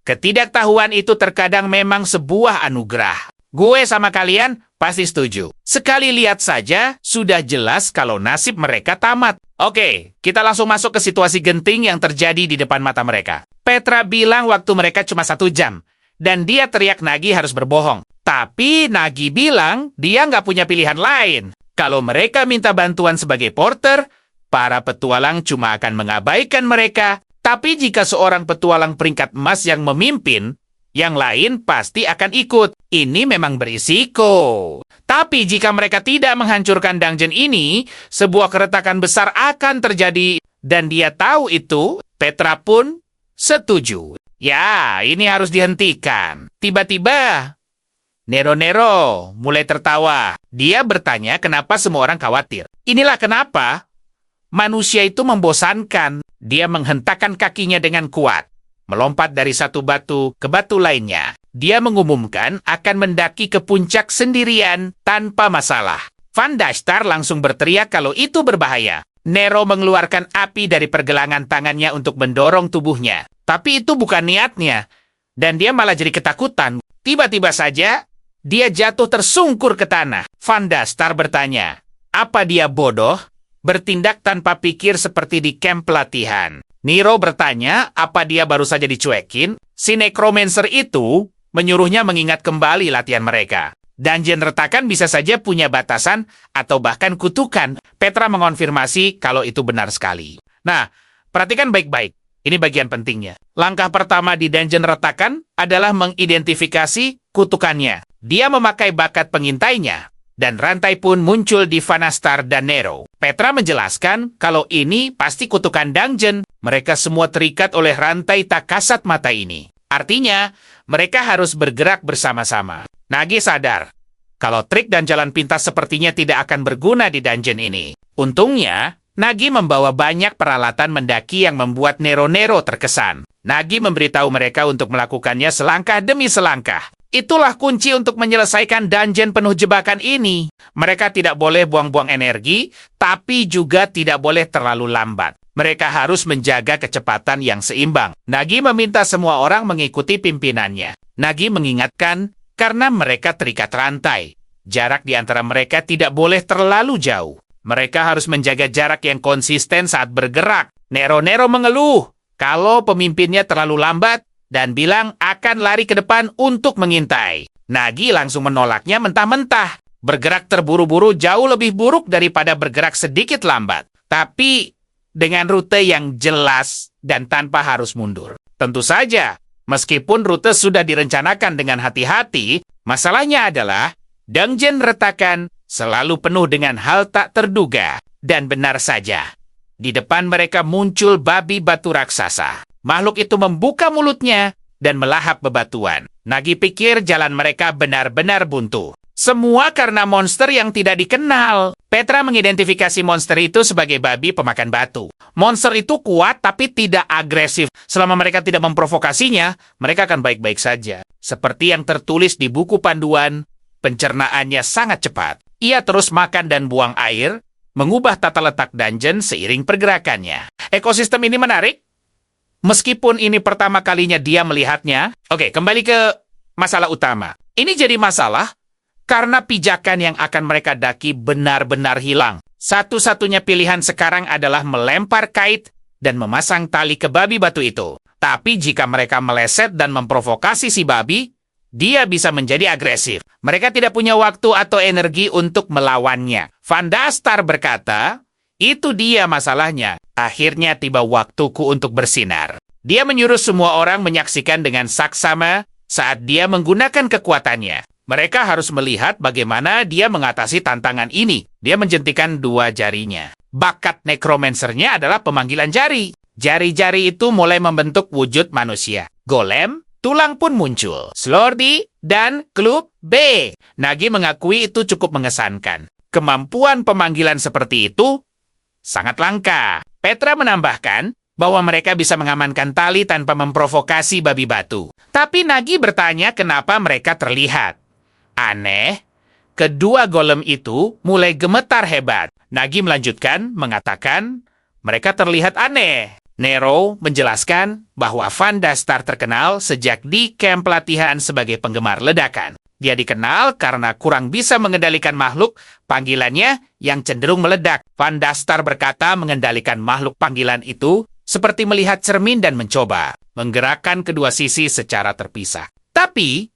Ketidaktahuan itu terkadang memang sebuah anugerah. Gue sama kalian pasti setuju. Sekali lihat saja, sudah jelas kalau nasib mereka tamat. Oke, kita langsung masuk ke situasi genting yang terjadi di depan mata mereka. Petra bilang waktu mereka cuma 1 jam. Dan dia teriak Nagi harus berbohong. Tapi Nagi bilang dia nggak punya pilihan lain. Kalau mereka minta bantuan sebagai porter, para petualang cuma akan mengabaikan mereka. Tapi jika seorang petualang peringkat emas yang memimpin, yang lain pasti akan ikut. Ini memang berisiko. Tapi jika mereka tidak menghancurkan dungeon ini, sebuah keretakan besar akan terjadi. Dan dia tahu itu, Petra pun setuju. Ya, ini harus dihentikan. Tiba-tiba, Nero-Nero mulai tertawa. Dia bertanya kenapa semua orang khawatir. Inilah kenapa manusia itu membosankan. Dia menghentakkan kakinya dengan kuat, melompat dari satu batu ke batu lainnya. Dia mengumumkan akan mendaki ke puncak sendirian tanpa masalah. Van Dastar langsung berteriak kalau itu berbahaya. Nero mengeluarkan api dari pergelangan tangannya untuk mendorong tubuhnya. Tapi itu bukan niatnya. Dan dia malah jadi ketakutan. Tiba-tiba saja, dia jatuh tersungkur ke tanah. Van Dastar bertanya, apa dia bodoh? Bertindak tanpa pikir seperti di camp pelatihan. Nero bertanya apa dia baru saja dicuekin. Si Necromancer itu menyuruhnya mengingat kembali latihan mereka. Dungeon retakan bisa saja punya batasan atau bahkan kutukan. Petra mengonfirmasi kalau itu benar sekali. Nah, perhatikan baik-baik. Ini bagian pentingnya. Langkah pertama di dungeon retakan adalah mengidentifikasi kutukannya. Dia memakai bakat pengintainya. Dan rantai pun muncul di Van Dastar dan Nero. Petra menjelaskan kalau ini pasti kutukan dungeon. Mereka semua terikat oleh rantai tak kasat mata ini. Artinya, mereka harus bergerak bersama-sama. Nagi sadar kalau trik dan jalan pintas sepertinya tidak akan berguna di dungeon ini. Untungnya, Nagi membawa banyak peralatan mendaki yang membuat Nero-Nero terkesan. Nagi memberitahu mereka untuk melakukannya selangkah demi selangkah. Itulah kunci untuk menyelesaikan dungeon penuh jebakan ini. Mereka tidak boleh buang-buang energi, tapi juga tidak boleh terlalu lambat. Mereka harus menjaga kecepatan yang seimbang. Nagi meminta semua orang mengikuti pimpinannya. Nagi mengingatkan, karena mereka terikat rantai. Jarak di antara mereka tidak boleh terlalu jauh. Mereka harus menjaga jarak yang konsisten saat bergerak. Nero-Nero mengeluh kalau pemimpinnya terlalu lambat dan bilang akan lari ke depan untuk mengintai. Nagi langsung menolaknya mentah-mentah. Bergerak terburu-buru jauh lebih buruk daripada bergerak sedikit lambat. Tapi dengan rute yang jelas dan tanpa harus mundur. Tentu saja, meskipun rute sudah direncanakan dengan hati-hati, masalahnya adalah dungeon retakan selalu penuh dengan hal tak terduga. Dan benar saja, di depan mereka muncul babi batu raksasa. Makhluk itu membuka mulutnya dan melahap bebatuan. Nagi pikir jalan mereka benar-benar buntu. Semua karena monster yang tidak dikenal. Petra mengidentifikasi monster itu sebagai babi pemakan batu. Monster itu kuat tapi tidak agresif. Selama mereka tidak memprovokasinya, mereka akan baik-baik saja. Seperti yang tertulis di buku panduan, pencernaannya sangat cepat. Ia terus makan dan buang air, mengubah tata letak dungeon seiring pergerakannya. Ekosistem ini menarik. Meskipun ini pertama kalinya dia melihatnya. Oke, kembali ke masalah utama. Ini jadi masalah karena pijakan yang akan mereka daki benar-benar hilang. Satu-satunya pilihan sekarang adalah melempar kait dan memasang tali ke babi batu itu. Tapi jika mereka meleset dan memprovokasi si babi, dia bisa menjadi agresif. Mereka tidak punya waktu atau energi untuk melawannya. Van Dastar berkata, itu dia masalahnya. Akhirnya tiba waktuku untuk bersinar. Dia menyuruh semua orang menyaksikan dengan saksama saat dia menggunakan kekuatannya. Mereka harus melihat bagaimana dia mengatasi tantangan ini. Dia menjentikan 2 jarinya. Bakat nekromancernya adalah pemanggilan jari. Jari-jari itu mulai membentuk wujud manusia. Golem, tulang pun muncul. Slordi dan klub B. Nagi mengakui itu cukup mengesankan. Kemampuan pemanggilan seperti itu sangat langka. Petra menambahkan bahwa mereka bisa mengamankan tali tanpa memprovokasi babi batu. Tapi Nagi bertanya kenapa mereka terlihat. Aneh, kedua golem itu mulai gemetar hebat. Nagi melanjutkan mengatakan mereka terlihat aneh. Nero menjelaskan bahwa Van Dastar terkenal sejak di kamp pelatihan sebagai penggemar ledakan. Dia dikenal karena kurang bisa mengendalikan makhluk panggilannya yang cenderung meledak. Van Dastar berkata mengendalikan makhluk panggilan itu seperti melihat cermin dan mencoba menggerakkan kedua sisi secara terpisah. Tapi,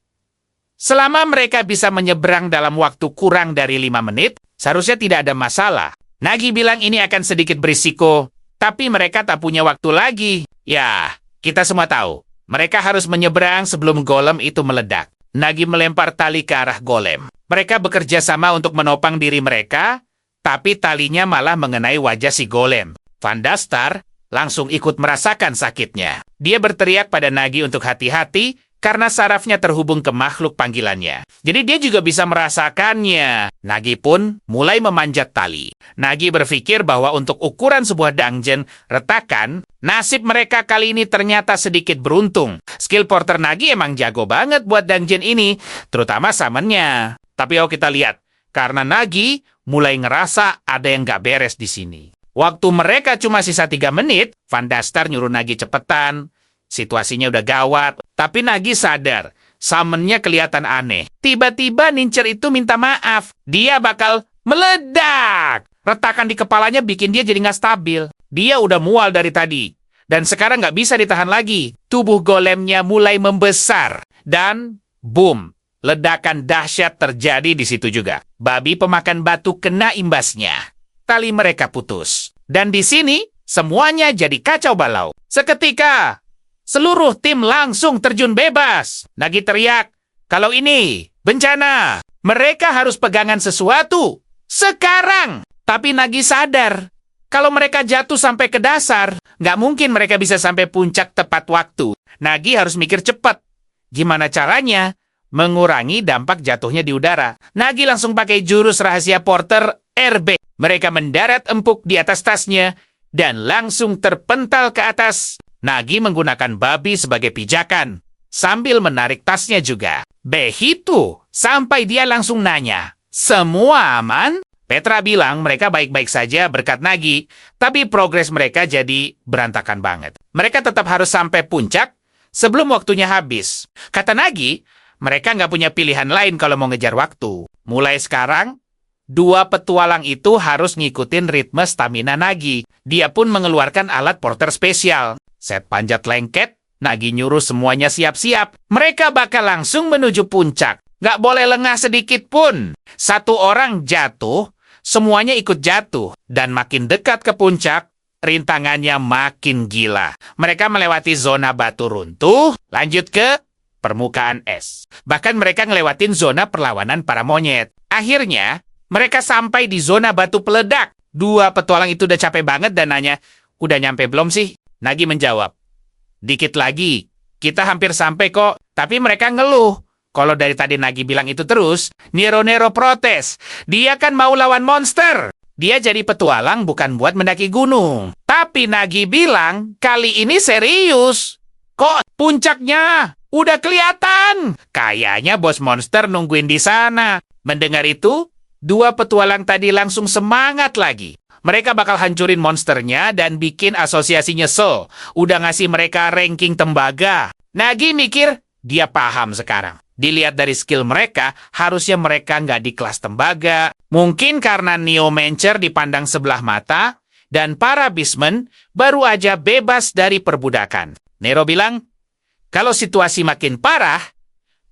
selama mereka bisa menyeberang dalam waktu kurang dari 5 menit, seharusnya tidak ada masalah. Nagi bilang ini akan sedikit berisiko, tapi mereka tak punya waktu lagi. Ya, kita semua tahu. Mereka harus menyeberang sebelum golem itu meledak. Nagi melempar tali ke arah golem. Mereka bekerja sama untuk menopang diri mereka, tapi talinya malah mengenai wajah si golem. Van Dastar langsung ikut merasakan sakitnya. Dia berteriak pada Nagi untuk hati-hati karena sarafnya terhubung ke makhluk panggilannya. Jadi dia juga bisa merasakannya. Nagi pun mulai memanjat tali. Nagi berpikir bahwa untuk ukuran sebuah dungeon retakan, nasib mereka kali ini ternyata sedikit beruntung. Skill Porter Nagi emang jago banget buat dungeon ini, terutama summonnya. Tapi kita lihat, karena Nagi mulai ngerasa ada yang gak beres di sini. Waktu mereka cuma sisa 3 menit, Van Dastar nyuruh Nagi cepetan. Situasinya udah gawat, tapi Nagi sadar, summonnya kelihatan aneh. Tiba-tiba Nincer itu minta maaf. Dia bakal meledak. Retakan di kepalanya bikin dia jadi nggak stabil. Dia udah mual dari tadi. Dan sekarang nggak bisa ditahan lagi. Tubuh golemnya mulai membesar. Dan boom, ledakan dahsyat terjadi di situ juga. Babi pemakan batu kena imbasnya. Tali mereka putus. Dan di sini, semuanya jadi kacau balau. Seketika, seluruh tim langsung terjun bebas. Nagi teriak, kalau ini bencana, mereka harus pegangan sesuatu. Sekarang! Tapi Nagi sadar, kalau mereka jatuh sampai ke dasar, nggak mungkin mereka bisa sampai puncak tepat waktu. Nagi harus mikir cepat. Gimana caranya mengurangi dampak jatuhnya di udara? Nagi langsung pakai jurus rahasia Porter RB. Mereka mendarat empuk di atas tasnya dan langsung terpental ke atas. Nagi menggunakan babi sebagai pijakan, sambil menarik tasnya juga. Begitu, sampai dia langsung nanya, semua aman? Petra bilang mereka baik-baik saja berkat Nagi, tapi progres mereka jadi berantakan banget. Mereka tetap harus sampai puncak sebelum waktunya habis. Kata Nagi, mereka nggak punya pilihan lain kalau mau ngejar waktu. Mulai sekarang, 2 petualang itu harus ngikutin ritme stamina Nagi. Dia pun mengeluarkan alat porter spesial. Set panjat lengket, Nagi nyuruh semuanya siap-siap. Mereka bakal langsung menuju puncak. Nggak boleh lengah sedikit pun. 1 orang jatuh, semuanya ikut jatuh. Dan makin dekat ke puncak, rintangannya makin gila. Mereka melewati zona batu runtuh, lanjut ke permukaan es. Bahkan mereka ngelewatin zona perlawanan para monyet. Akhirnya, mereka sampai di zona batu peledak. 2 petualang itu udah capek banget dan nanya, udah nyampe belum sih? Nagi menjawab, dikit lagi, kita hampir sampai kok. Tapi mereka ngeluh. Kalau dari tadi Nagi bilang itu terus, Nero protes. Dia kan mau lawan monster. Dia jadi petualang bukan buat mendaki gunung. Tapi Nagi bilang, kali ini serius. Kok puncaknya udah kelihatan? Kayaknya bos monster nungguin di sana. Mendengar itu, 2 petualang tadi langsung semangat lagi. Mereka bakal hancurin monsternya dan bikin asosiasi nyesel. Udah ngasih mereka ranking tembaga. Nagi mikir, dia paham sekarang. Dilihat dari skill mereka, harusnya mereka nggak di kelas tembaga. Mungkin karena Neomancer dipandang sebelah mata, dan para Beastmen baru aja bebas dari perbudakan. Nero bilang, kalau situasi makin parah,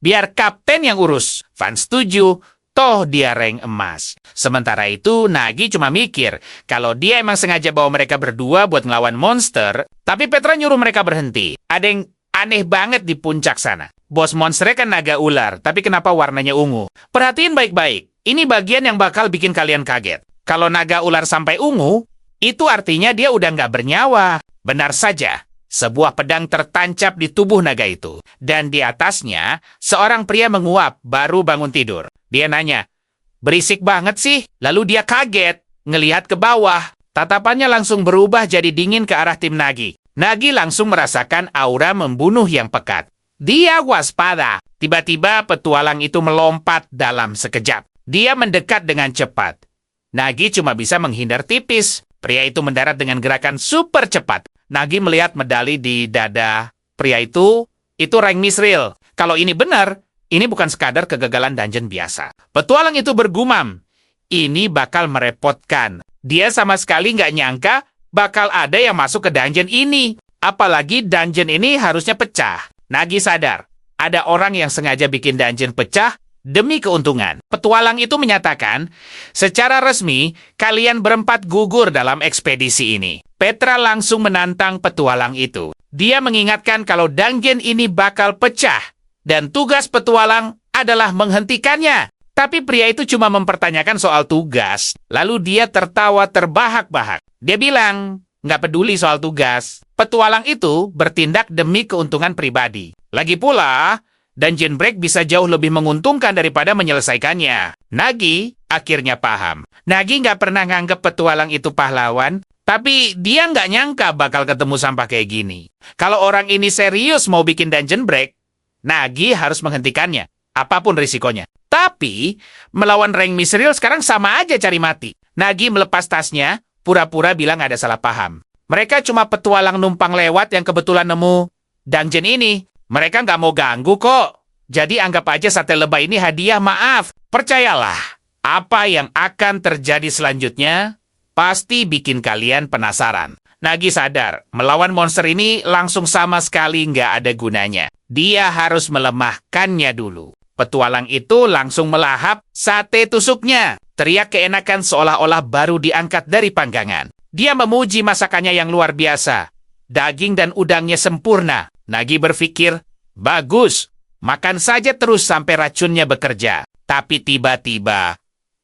biar kapten yang urus. Van setuju, toh dia rank emas. Sementara itu, Nagi cuma mikir, kalau dia emang sengaja bawa mereka berdua buat ngelawan monster, tapi Petra nyuruh mereka berhenti. Ada yang aneh banget di puncak sana. Bos monsternya kan naga ular, tapi kenapa warnanya ungu? Perhatiin baik-baik, ini bagian yang bakal bikin kalian kaget. Kalau naga ular sampai ungu, itu artinya dia udah nggak bernyawa. Benar saja, sebuah pedang tertancap di tubuh naga itu. Dan di atasnya, seorang pria menguap baru bangun tidur. Dia nanya, berisik banget sih. Lalu dia kaget, ngelihat ke bawah. Tatapannya langsung berubah jadi dingin ke arah tim Nagi. Nagi langsung merasakan aura membunuh yang pekat. Dia waspada. Tiba-tiba petualang itu melompat dalam sekejap. Dia mendekat dengan cepat. Nagi cuma bisa menghindar tipis. Pria itu mendarat dengan gerakan super cepat. Nagi melihat medali di dada pria itu rank Misril. Kalau ini benar, ini bukan sekadar kegagalan dungeon biasa. Petualang itu bergumam, ini bakal merepotkan. Dia sama sekali nggak nyangka bakal ada yang masuk ke dungeon ini. Apalagi dungeon ini harusnya pecah. Nagi sadar, ada orang yang sengaja bikin dungeon pecah demi keuntungan. Petualang itu menyatakan, secara resmi, kalian berempat gugur dalam ekspedisi ini. Petra langsung menantang petualang itu. Dia mengingatkan kalau dungeon ini bakal pecah, dan tugas petualang adalah menghentikannya. Tapi pria itu cuma mempertanyakan soal tugas, lalu dia tertawa terbahak-bahak. Dia bilang, nggak peduli soal tugas. Petualang itu bertindak demi keuntungan pribadi. Lagi pula, dungeon break bisa jauh lebih menguntungkan daripada menyelesaikannya. Nagi akhirnya paham. Nagi nggak pernah nganggep petualang itu pahlawan, tapi dia nggak nyangka bakal ketemu sampah kayak gini. Kalau orang ini serius mau bikin dungeon break, Nagi harus menghentikannya, apapun risikonya. Tapi, melawan rank Misril sekarang sama aja cari mati. Nagi melepas tasnya, pura-pura bilang ada salah paham. Mereka cuma petualang numpang lewat yang kebetulan nemu dungeon ini. Mereka nggak mau ganggu kok. Jadi anggap aja sate lebah ini hadiah maaf. Percayalah, apa yang akan terjadi selanjutnya pasti bikin kalian penasaran. Nagi sadar, melawan monster ini langsung sama sekali nggak ada gunanya. Dia harus melemahkannya dulu. Petualang itu langsung melahap sate tusuknya. Teriak keenakan seolah-olah baru diangkat dari panggangan. Dia memuji masakannya yang luar biasa. Daging dan udangnya sempurna. Nagi berpikir, bagus, makan saja terus sampai racunnya bekerja. Tapi tiba-tiba,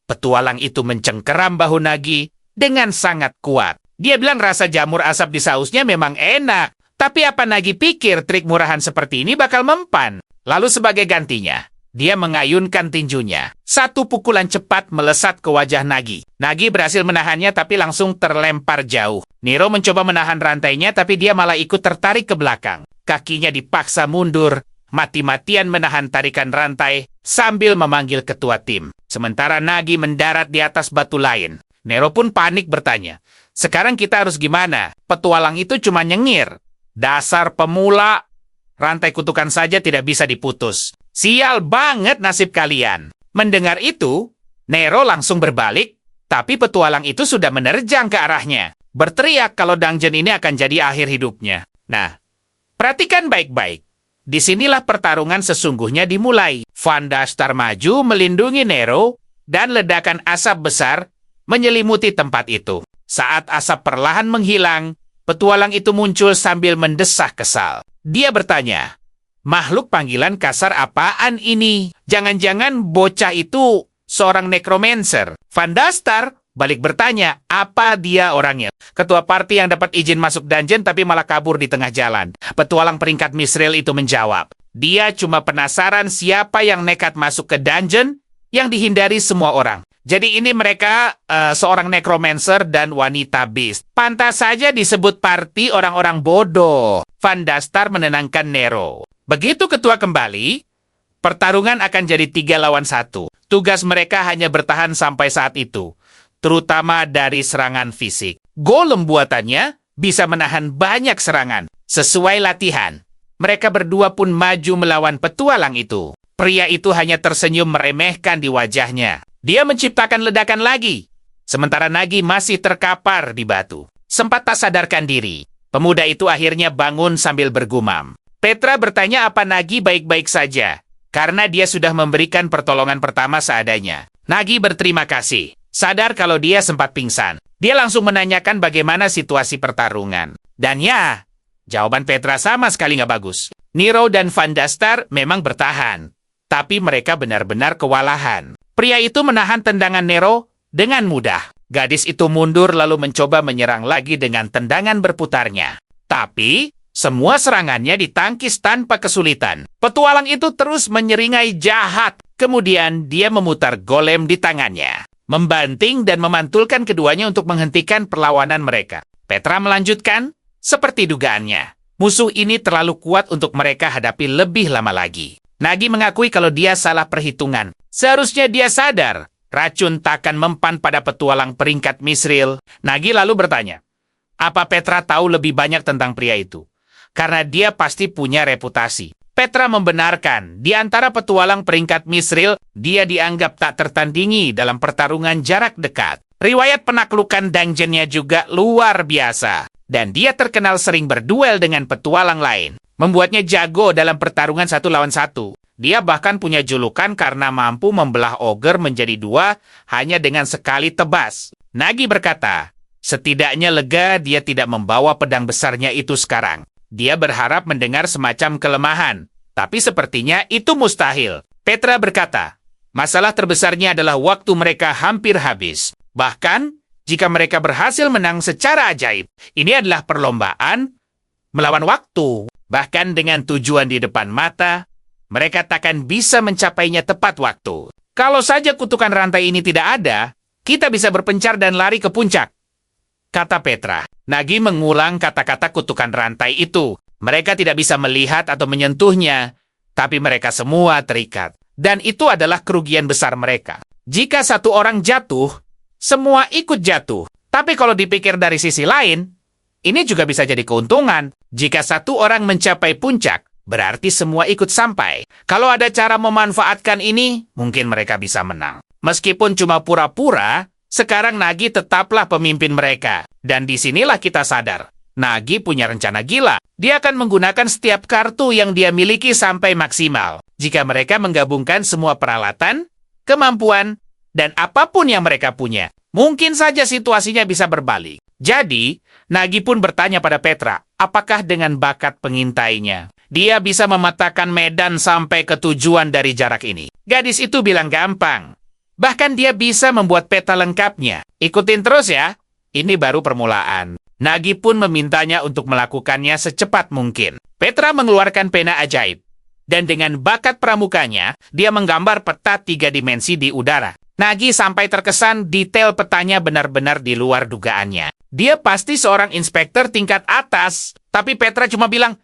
petualang itu mencengkeram bahu Nagi dengan sangat kuat. Dia bilang rasa jamur asap di sausnya memang enak. Tapi apa Nagi pikir trik murahan seperti ini bakal mempan? Lalu sebagai gantinya, dia mengayunkan tinjunya. Satu pukulan cepat melesat ke wajah Nagi. Nagi berhasil menahannya tapi langsung terlempar jauh. Nero mencoba menahan rantainya tapi dia malah ikut tertarik ke belakang. Kakinya dipaksa mundur, mati-matian menahan tarikan rantai sambil memanggil ketua tim. Sementara Nagi mendarat di atas batu lain. Nero pun panik bertanya, sekarang kita harus gimana? Petualang itu cuma nyengir. Dasar pemula, rantai kutukan saja tidak bisa diputus. Sial banget nasib kalian. Mendengar itu, Nero langsung berbalik, tapi petualang itu sudah menerjang ke arahnya. Berteriak kalau dungeon ini akan jadi akhir hidupnya. Nah, perhatikan baik-baik. Disinilah pertarungan sesungguhnya dimulai. Van Dastar maju melindungi Nero, dan ledakan asap besar menyelimuti tempat itu. Saat asap perlahan menghilang, petualang itu muncul sambil mendesah kesal. Dia bertanya, makhluk panggilan kasar apaan ini? Jangan-jangan bocah itu seorang necromancer. Van Dastar balik bertanya, apa dia orangnya? Ketua party yang dapat izin masuk dungeon tapi malah kabur di tengah jalan. Petualang peringkat Misril itu menjawab, dia cuma penasaran siapa yang nekat masuk ke dungeon yang dihindari semua orang. Jadi ini mereka seorang necromancer dan wanita beast. Pantas saja disebut party orang-orang bodoh. Van Dastar menenangkan Nero. Begitu ketua kembali, pertarungan akan jadi 3 lawan 1. Tugas mereka hanya bertahan sampai saat itu, terutama dari serangan fisik. Golem buatannya bisa menahan banyak serangan. Sesuai latihan, mereka berdua pun maju melawan petualang itu. Pria itu hanya tersenyum meremehkan di wajahnya. Dia menciptakan ledakan lagi. Sementara Nagi masih terkapar di batu. Sempat tak sadarkan diri. Pemuda itu akhirnya bangun sambil bergumam. Petra bertanya apa Nagi baik-baik saja, karena dia sudah memberikan pertolongan pertama seadanya. Nagi berterima kasih. Sadar kalau dia sempat pingsan. Dia langsung menanyakan bagaimana situasi pertarungan. Dan ya, jawaban Petra sama sekali nggak bagus. Nero dan Van Dastar memang bertahan. Tapi mereka benar-benar kewalahan. Pria itu menahan tendangan Nero dengan mudah. Gadis itu mundur lalu mencoba menyerang lagi dengan tendangan berputarnya. Tapi, semua serangannya ditangkis tanpa kesulitan. Petualang itu terus menyeringai jahat. Kemudian dia memutar golem di tangannya. Membanting dan memantulkan keduanya untuk menghentikan perlawanan mereka. Petra melanjutkan, seperti dugaannya. Musuh ini terlalu kuat untuk mereka hadapi lebih lama lagi. Nagi mengakui kalau dia salah perhitungan. Seharusnya dia sadar, racun takkan mempan pada petualang peringkat Misril. Nagi lalu bertanya, apa Petra tahu lebih banyak tentang pria itu? Karena dia pasti punya reputasi. Petra membenarkan, di antara petualang peringkat Misril, dia dianggap tak tertandingi dalam pertarungan jarak dekat. Riwayat penaklukan dungeonnya juga luar biasa. Dan dia terkenal sering berduel dengan petualang lain. Membuatnya jago dalam pertarungan 1 lawan 1. Dia bahkan punya julukan karena mampu membelah ogger menjadi 2 hanya dengan sekali tebas. Nagi berkata, setidaknya lega dia tidak membawa pedang besarnya itu sekarang. Dia berharap mendengar semacam kelemahan, tapi sepertinya itu mustahil. Petra berkata, masalah terbesarnya adalah waktu mereka hampir habis. Bahkan, jika mereka berhasil menang secara ajaib, ini adalah perlombaan melawan waktu. Bahkan dengan tujuan di depan mata, mereka takkan bisa mencapainya tepat waktu. Kalau saja kutukan rantai ini tidak ada, kita bisa berpencar dan lari ke puncak, kata Petra. Nagi mengulang kata-kata kutukan rantai itu. Mereka tidak bisa melihat atau menyentuhnya, tapi mereka semua terikat. Dan itu adalah kerugian besar mereka. Jika satu orang jatuh, semua ikut jatuh. Tapi kalau dipikir dari sisi lain, ini juga bisa jadi keuntungan. Jika satu orang mencapai puncak, berarti semua ikut sampai. Kalau ada cara memanfaatkan ini, mungkin mereka bisa menang. Meskipun cuma pura-pura, sekarang Nagi tetaplah pemimpin mereka. Dan disinilah kita sadar, Nagi punya rencana gila. Dia akan menggunakan setiap kartu yang dia miliki sampai maksimal. Jika mereka menggabungkan semua peralatan, kemampuan, dan apapun yang mereka punya, mungkin saja situasinya bisa berbalik. Jadi, Nagi pun bertanya pada Petra, apakah dengan bakat pengintainya, dia bisa memetakan medan sampai ke tujuan dari jarak ini? Gadis itu bilang gampang. Bahkan dia bisa membuat peta lengkapnya. Ikutin terus ya, ini baru permulaan. Nagi pun memintanya untuk melakukannya secepat mungkin. Petra mengeluarkan pena ajaib. Dan dengan bakat pramukanya, dia menggambar peta 3 dimensi di udara. Nagi sampai terkesan detail petanya benar-benar di luar dugaannya. Dia pasti seorang inspektur tingkat atas, tapi Petra cuma bilang,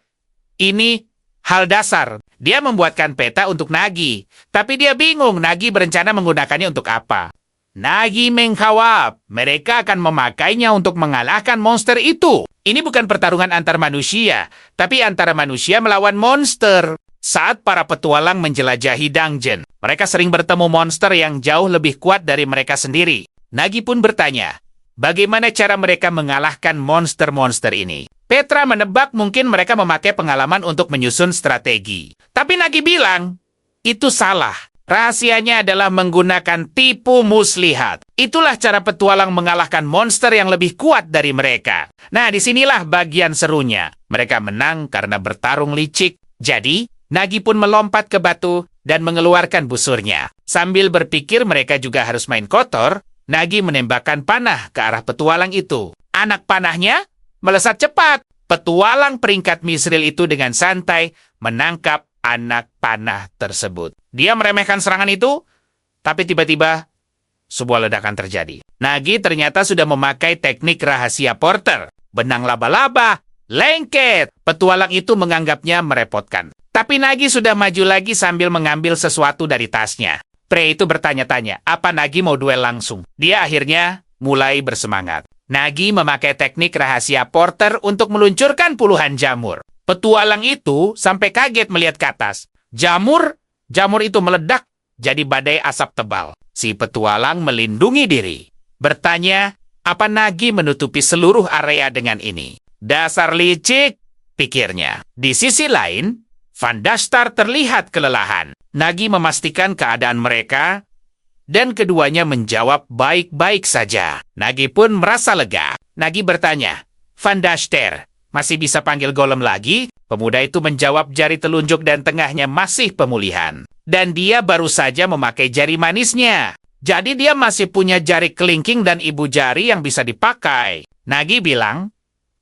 ini hal dasar. Dia membuatkan peta untuk Nagi, tapi dia bingung Nagi berencana menggunakannya untuk apa. Nagi menjawab, mereka akan memakainya untuk mengalahkan monster itu. Ini bukan pertarungan antar manusia, tapi antara manusia melawan monster. Saat para petualang menjelajahi dungeon, mereka sering bertemu monster yang jauh lebih kuat dari mereka sendiri. Nagi pun bertanya, bagaimana cara mereka mengalahkan monster-monster ini? Petra menebak mungkin mereka memakai pengalaman untuk menyusun strategi. Tapi Nagi bilang, itu salah. Rahasianya adalah menggunakan tipu muslihat. Itulah cara petualang mengalahkan monster yang lebih kuat dari mereka. Nah, disinilah bagian serunya. Mereka menang karena bertarung licik. Jadi, Nagi pun melompat ke batu dan mengeluarkan busurnya. Sambil berpikir mereka juga harus main kotor, Nagi menembakkan panah ke arah petualang itu. Anak panahnya melesat cepat. Petualang peringkat Misril itu dengan santai menangkap anak panah tersebut. Dia meremehkan serangan itu, tapi tiba-tiba sebuah ledakan terjadi. Nagi ternyata sudah memakai teknik rahasia porter. Benang laba-laba, lengket. Petualang itu menganggapnya merepotkan. Tapi Nagi sudah maju lagi sambil mengambil sesuatu dari tasnya. Pria itu bertanya-tanya, apa Nagi mau duel langsung? Dia akhirnya mulai bersemangat. Nagi memakai teknik rahasia porter untuk meluncurkan puluhan jamur. Petualang itu sampai kaget melihat ke atas. Jamur jamur itu meledak jadi badai asap tebal. Si petualang melindungi diri. Bertanya, apa Nagi menutupi seluruh area dengan ini? Dasar licik, pikirnya. Di sisi lain, Van Dastar terlihat kelelahan. Nagi memastikan keadaan mereka, dan keduanya menjawab baik-baik saja. Nagi pun merasa lega. Nagi bertanya, Van Dastar, masih bisa panggil Golem lagi? Pemuda itu menjawab jari telunjuk dan tengahnya masih pemulihan. Dan dia baru saja memakai jari manisnya. Jadi dia masih punya jari kelingking dan ibu jari yang bisa dipakai. Nagi bilang,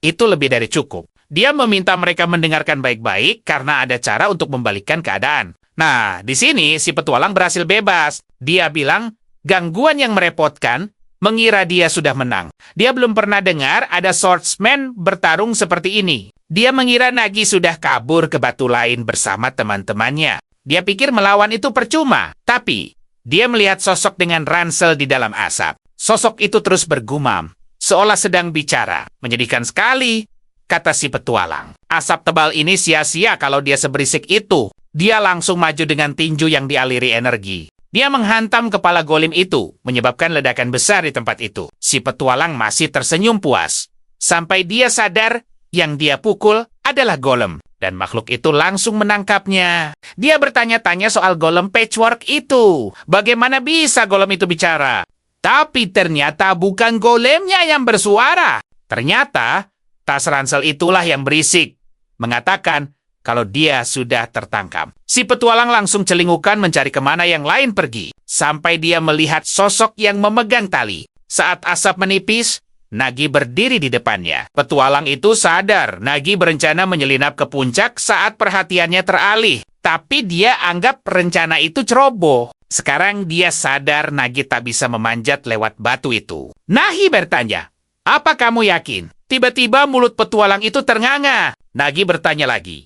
itu lebih dari cukup. Dia meminta mereka mendengarkan baik-baik karena ada cara untuk membalikkan keadaan. Nah, di sini si petualang berhasil bebas. Dia bilang, gangguan yang merepotkan, mengira dia sudah menang. Dia belum pernah dengar ada swordsman bertarung seperti ini. Dia mengira Nagi sudah kabur ke batu lain bersama teman-temannya. Dia pikir melawan itu percuma, tapi dia melihat sosok dengan ransel di dalam asap. Sosok itu terus bergumam, seolah sedang bicara. Menyedihkan sekali, kata si petualang. Asap tebal ini sia-sia kalau dia seberisik itu. Dia langsung maju dengan tinju yang dialiri energi. Dia menghantam kepala golem itu, menyebabkan ledakan besar di tempat itu. Si petualang masih tersenyum puas. Sampai dia sadar yang dia pukul adalah golem. Dan makhluk itu langsung menangkapnya. Dia bertanya-tanya soal golem patchwork itu. Bagaimana bisa golem itu bicara? Tapi ternyata bukan golemnya yang bersuara. Ternyata tas ransel itulah yang berisik. Mengatakan kalau dia sudah tertangkap. Si petualang langsung celingukan mencari kemana yang lain pergi. Sampai dia melihat sosok yang memegang tali. Saat asap menipis, Nagi berdiri di depannya. Petualang itu sadar Nagi berencana menyelinap ke puncak saat perhatiannya teralih. Tapi dia anggap rencana itu ceroboh. Sekarang dia sadar Nagi tak bisa memanjat lewat batu itu. Nagi bertanya, apa kamu yakin? Tiba-tiba mulut petualang itu ternganga. Nagi bertanya lagi.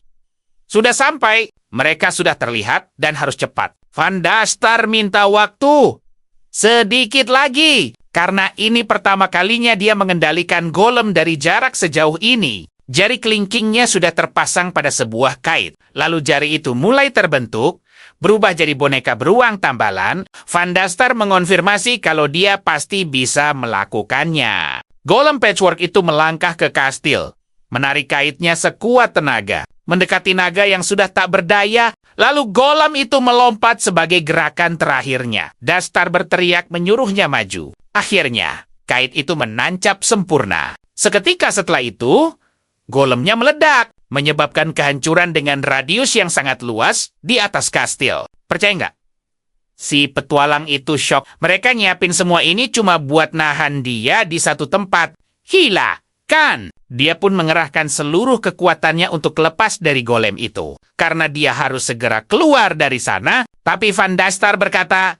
Sudah sampai, mereka sudah terlihat dan harus cepat. Van Dastar minta waktu. Sedikit lagi, karena ini pertama kalinya dia mengendalikan golem dari jarak sejauh ini. Jari kelingkingnya sudah terpasang pada sebuah kait. Lalu jari itu mulai terbentuk, berubah jadi boneka beruang tambalan. Van Dastar mengonfirmasi kalau dia pasti bisa melakukannya. Golem patchwork itu melangkah ke kastil, menarik kaitnya sekuat tenaga. Mendekati naga yang sudah tak berdaya, lalu golem itu melompat sebagai gerakan terakhirnya. Dastar berteriak menyuruhnya maju. Akhirnya, kait itu menancap sempurna. Seketika setelah itu, golemnya meledak, menyebabkan kehancuran dengan radius yang sangat luas di atas kastil. Percaya nggak? Si petualang itu syok. Mereka nyiapin semua ini cuma buat nahan dia di satu tempat. Gila, kan? Dia pun mengerahkan seluruh kekuatannya untuk lepas dari golem itu. Karena dia harus segera keluar dari sana, tapi Van Dastar berkata,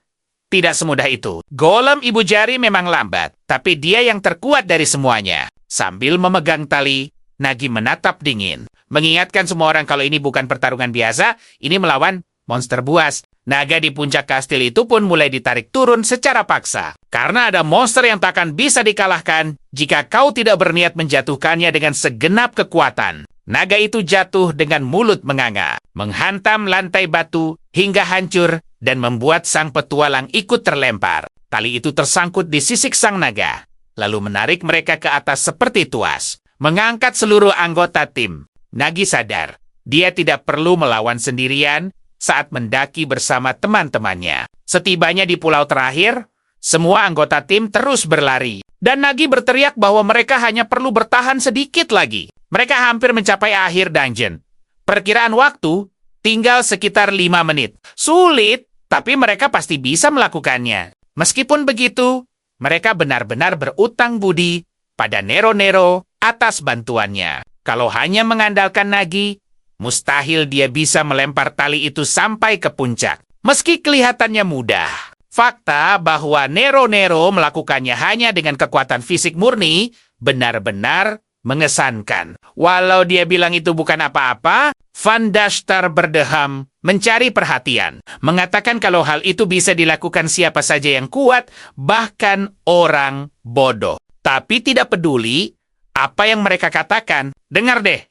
tidak semudah itu. Golem ibu jari memang lambat, tapi dia yang terkuat dari semuanya. Sambil memegang tali, Nagi menatap dingin. Mengingatkan semua orang kalau ini bukan pertarungan biasa, ini melawan monster buas. Naga di puncak kastil itu pun mulai ditarik turun secara paksa. Karena ada monster yang takkan bisa dikalahkan jika kau tidak berniat menjatuhkannya dengan segenap kekuatan. Naga itu jatuh dengan mulut menganga, menghantam lantai batu hingga hancur dan membuat sang petualang ikut terlempar. Tali itu tersangkut di sisik sang naga, lalu menarik mereka ke atas seperti tuas, mengangkat seluruh anggota tim. Nagi sadar, dia tidak perlu melawan sendirian saat mendaki bersama teman-temannya. Setibanya di pulau terakhir, semua anggota tim terus berlari. Dan Nagi berteriak bahwa mereka hanya perlu bertahan sedikit lagi. Mereka hampir mencapai akhir dungeon. Perkiraan waktu tinggal sekitar 5 menit. Sulit, tapi mereka pasti bisa melakukannya. Meskipun begitu, mereka benar-benar berutang budi pada Nero-Nero atas bantuannya. Kalau hanya mengandalkan Nagi, mustahil dia bisa melempar tali itu sampai ke puncak. Meski kelihatannya mudah, fakta bahwa Nero-Nero melakukannya hanya dengan kekuatan fisik murni benar-benar mengesankan. Walau dia bilang itu bukan apa-apa, Van Dastar berdeham mencari perhatian. Mengatakan kalau hal itu bisa dilakukan siapa saja yang kuat, bahkan orang bodoh. Tapi tidak peduli apa yang mereka katakan. Dengar deh.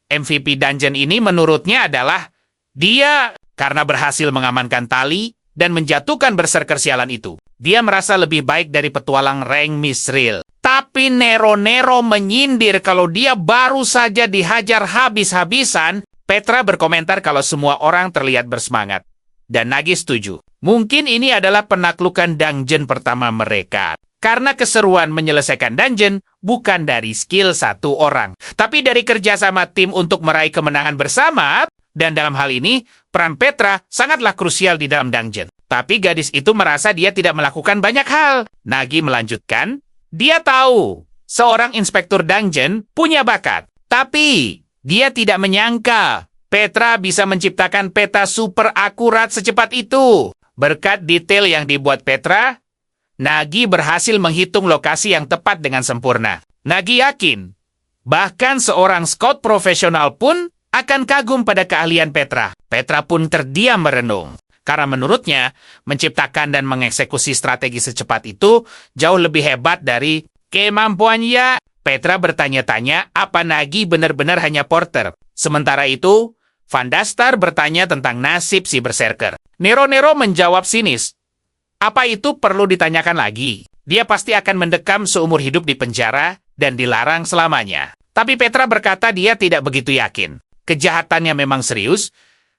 MVP dungeon ini menurutnya adalah dia Karena berhasil mengamankan tali dan menjatuhkan berserker sialan itu, dia merasa lebih baik dari petualang Reng Misril. Tapi Nero-Nero menyindir kalau dia baru saja dihajar habis-habisan. Petra berkomentar kalau semua orang terlihat bersemangat. Dan Nagi setuju. Mungkin ini adalah penaklukan dungeon pertama mereka. Karena keseruan menyelesaikan dungeon bukan dari skill satu orang, tapi dari kerjasama tim untuk meraih kemenangan bersama. Dan dalam hal ini, peran Petra sangatlah krusial di dalam dungeon. Tapi gadis itu merasa dia tidak melakukan banyak hal. Nagi melanjutkan, dia tahu seorang inspektur dungeon punya bakat. Tapi dia tidak menyangka Petra bisa menciptakan peta super akurat secepat itu. Berkat detail yang dibuat Petra, Nagi berhasil menghitung lokasi yang tepat dengan sempurna. Nagi yakin, bahkan seorang scout profesional pun akan kagum pada keahlian Petra. Petra pun terdiam merenung. Karena menurutnya, menciptakan dan mengeksekusi strategi secepat itu jauh lebih hebat dari kemampuannya. Petra bertanya-tanya apa Nagi benar-benar hanya porter. Sementara itu, Van Dastar bertanya tentang nasib si berserker. Nero-Nero menjawab sinis, apa itu perlu ditanyakan lagi? Dia pasti akan mendekam seumur hidup di penjara dan dilarang selamanya. Tapi Petra berkata dia tidak begitu yakin. Kejahatannya memang serius,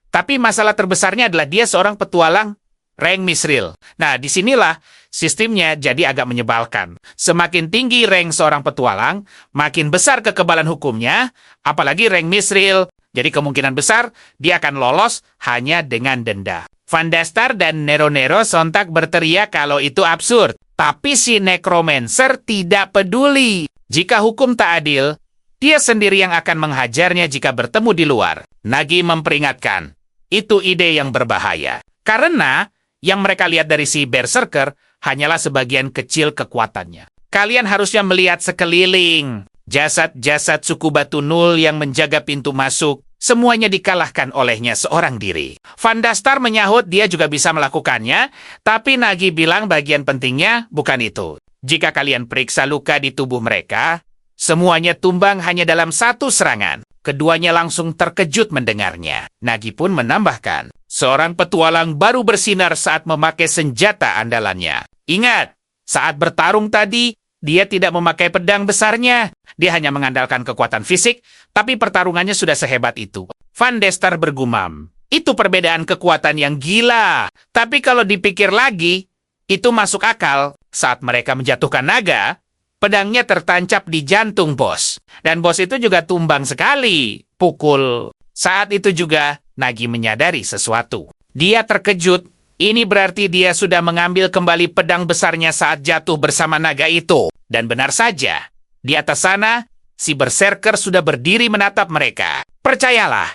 tapi masalah terbesarnya adalah dia seorang petualang Reng Misril. Nah, disinilah sistemnya jadi agak menyebalkan. Semakin tinggi rank seorang petualang, makin besar kekebalan hukumnya, apalagi Reng Misril. Jadi kemungkinan besar dia akan lolos hanya dengan denda. Van Dastar dan Nero-Nero sontak berteriak kalau itu absurd. Tapi si Necromancer tidak peduli. Jika hukum tak adil, dia sendiri yang akan menghajarnya jika bertemu di luar. Nagi memperingatkan, itu ide yang berbahaya. Karena yang mereka lihat dari si Berserker hanyalah sebagian kecil kekuatannya. Kalian harusnya melihat sekeliling. Jasad-jasad suku Batu Nul yang menjaga pintu masuk, semuanya dikalahkan olehnya seorang diri. Van Dastar menyahut dia juga bisa melakukannya, tapi Nagi bilang bagian pentingnya bukan itu. Jika kalian periksa luka di tubuh mereka, semuanya tumbang hanya dalam satu serangan. Keduanya langsung terkejut mendengarnya. Nagi pun menambahkan, seorang petualang baru bersinar saat memakai senjata andalannya. Ingat, saat bertarung tadi, dia tidak memakai pedang besarnya. Dia hanya mengandalkan kekuatan fisik, tapi pertarungannya sudah sehebat itu. Van Dastar bergumam, itu perbedaan kekuatan yang gila. Tapi kalau dipikir lagi, itu masuk akal. Saat mereka menjatuhkan naga, pedangnya tertancap di jantung bos. Dan bos itu juga tumbang sekali. Pukul. Saat itu juga, Nagi menyadari sesuatu. Dia terkejut. Ini berarti dia sudah mengambil kembali pedang besarnya saat jatuh bersama naga itu. Dan benar saja, di atas sana, si berserker sudah berdiri menatap mereka. Percayalah,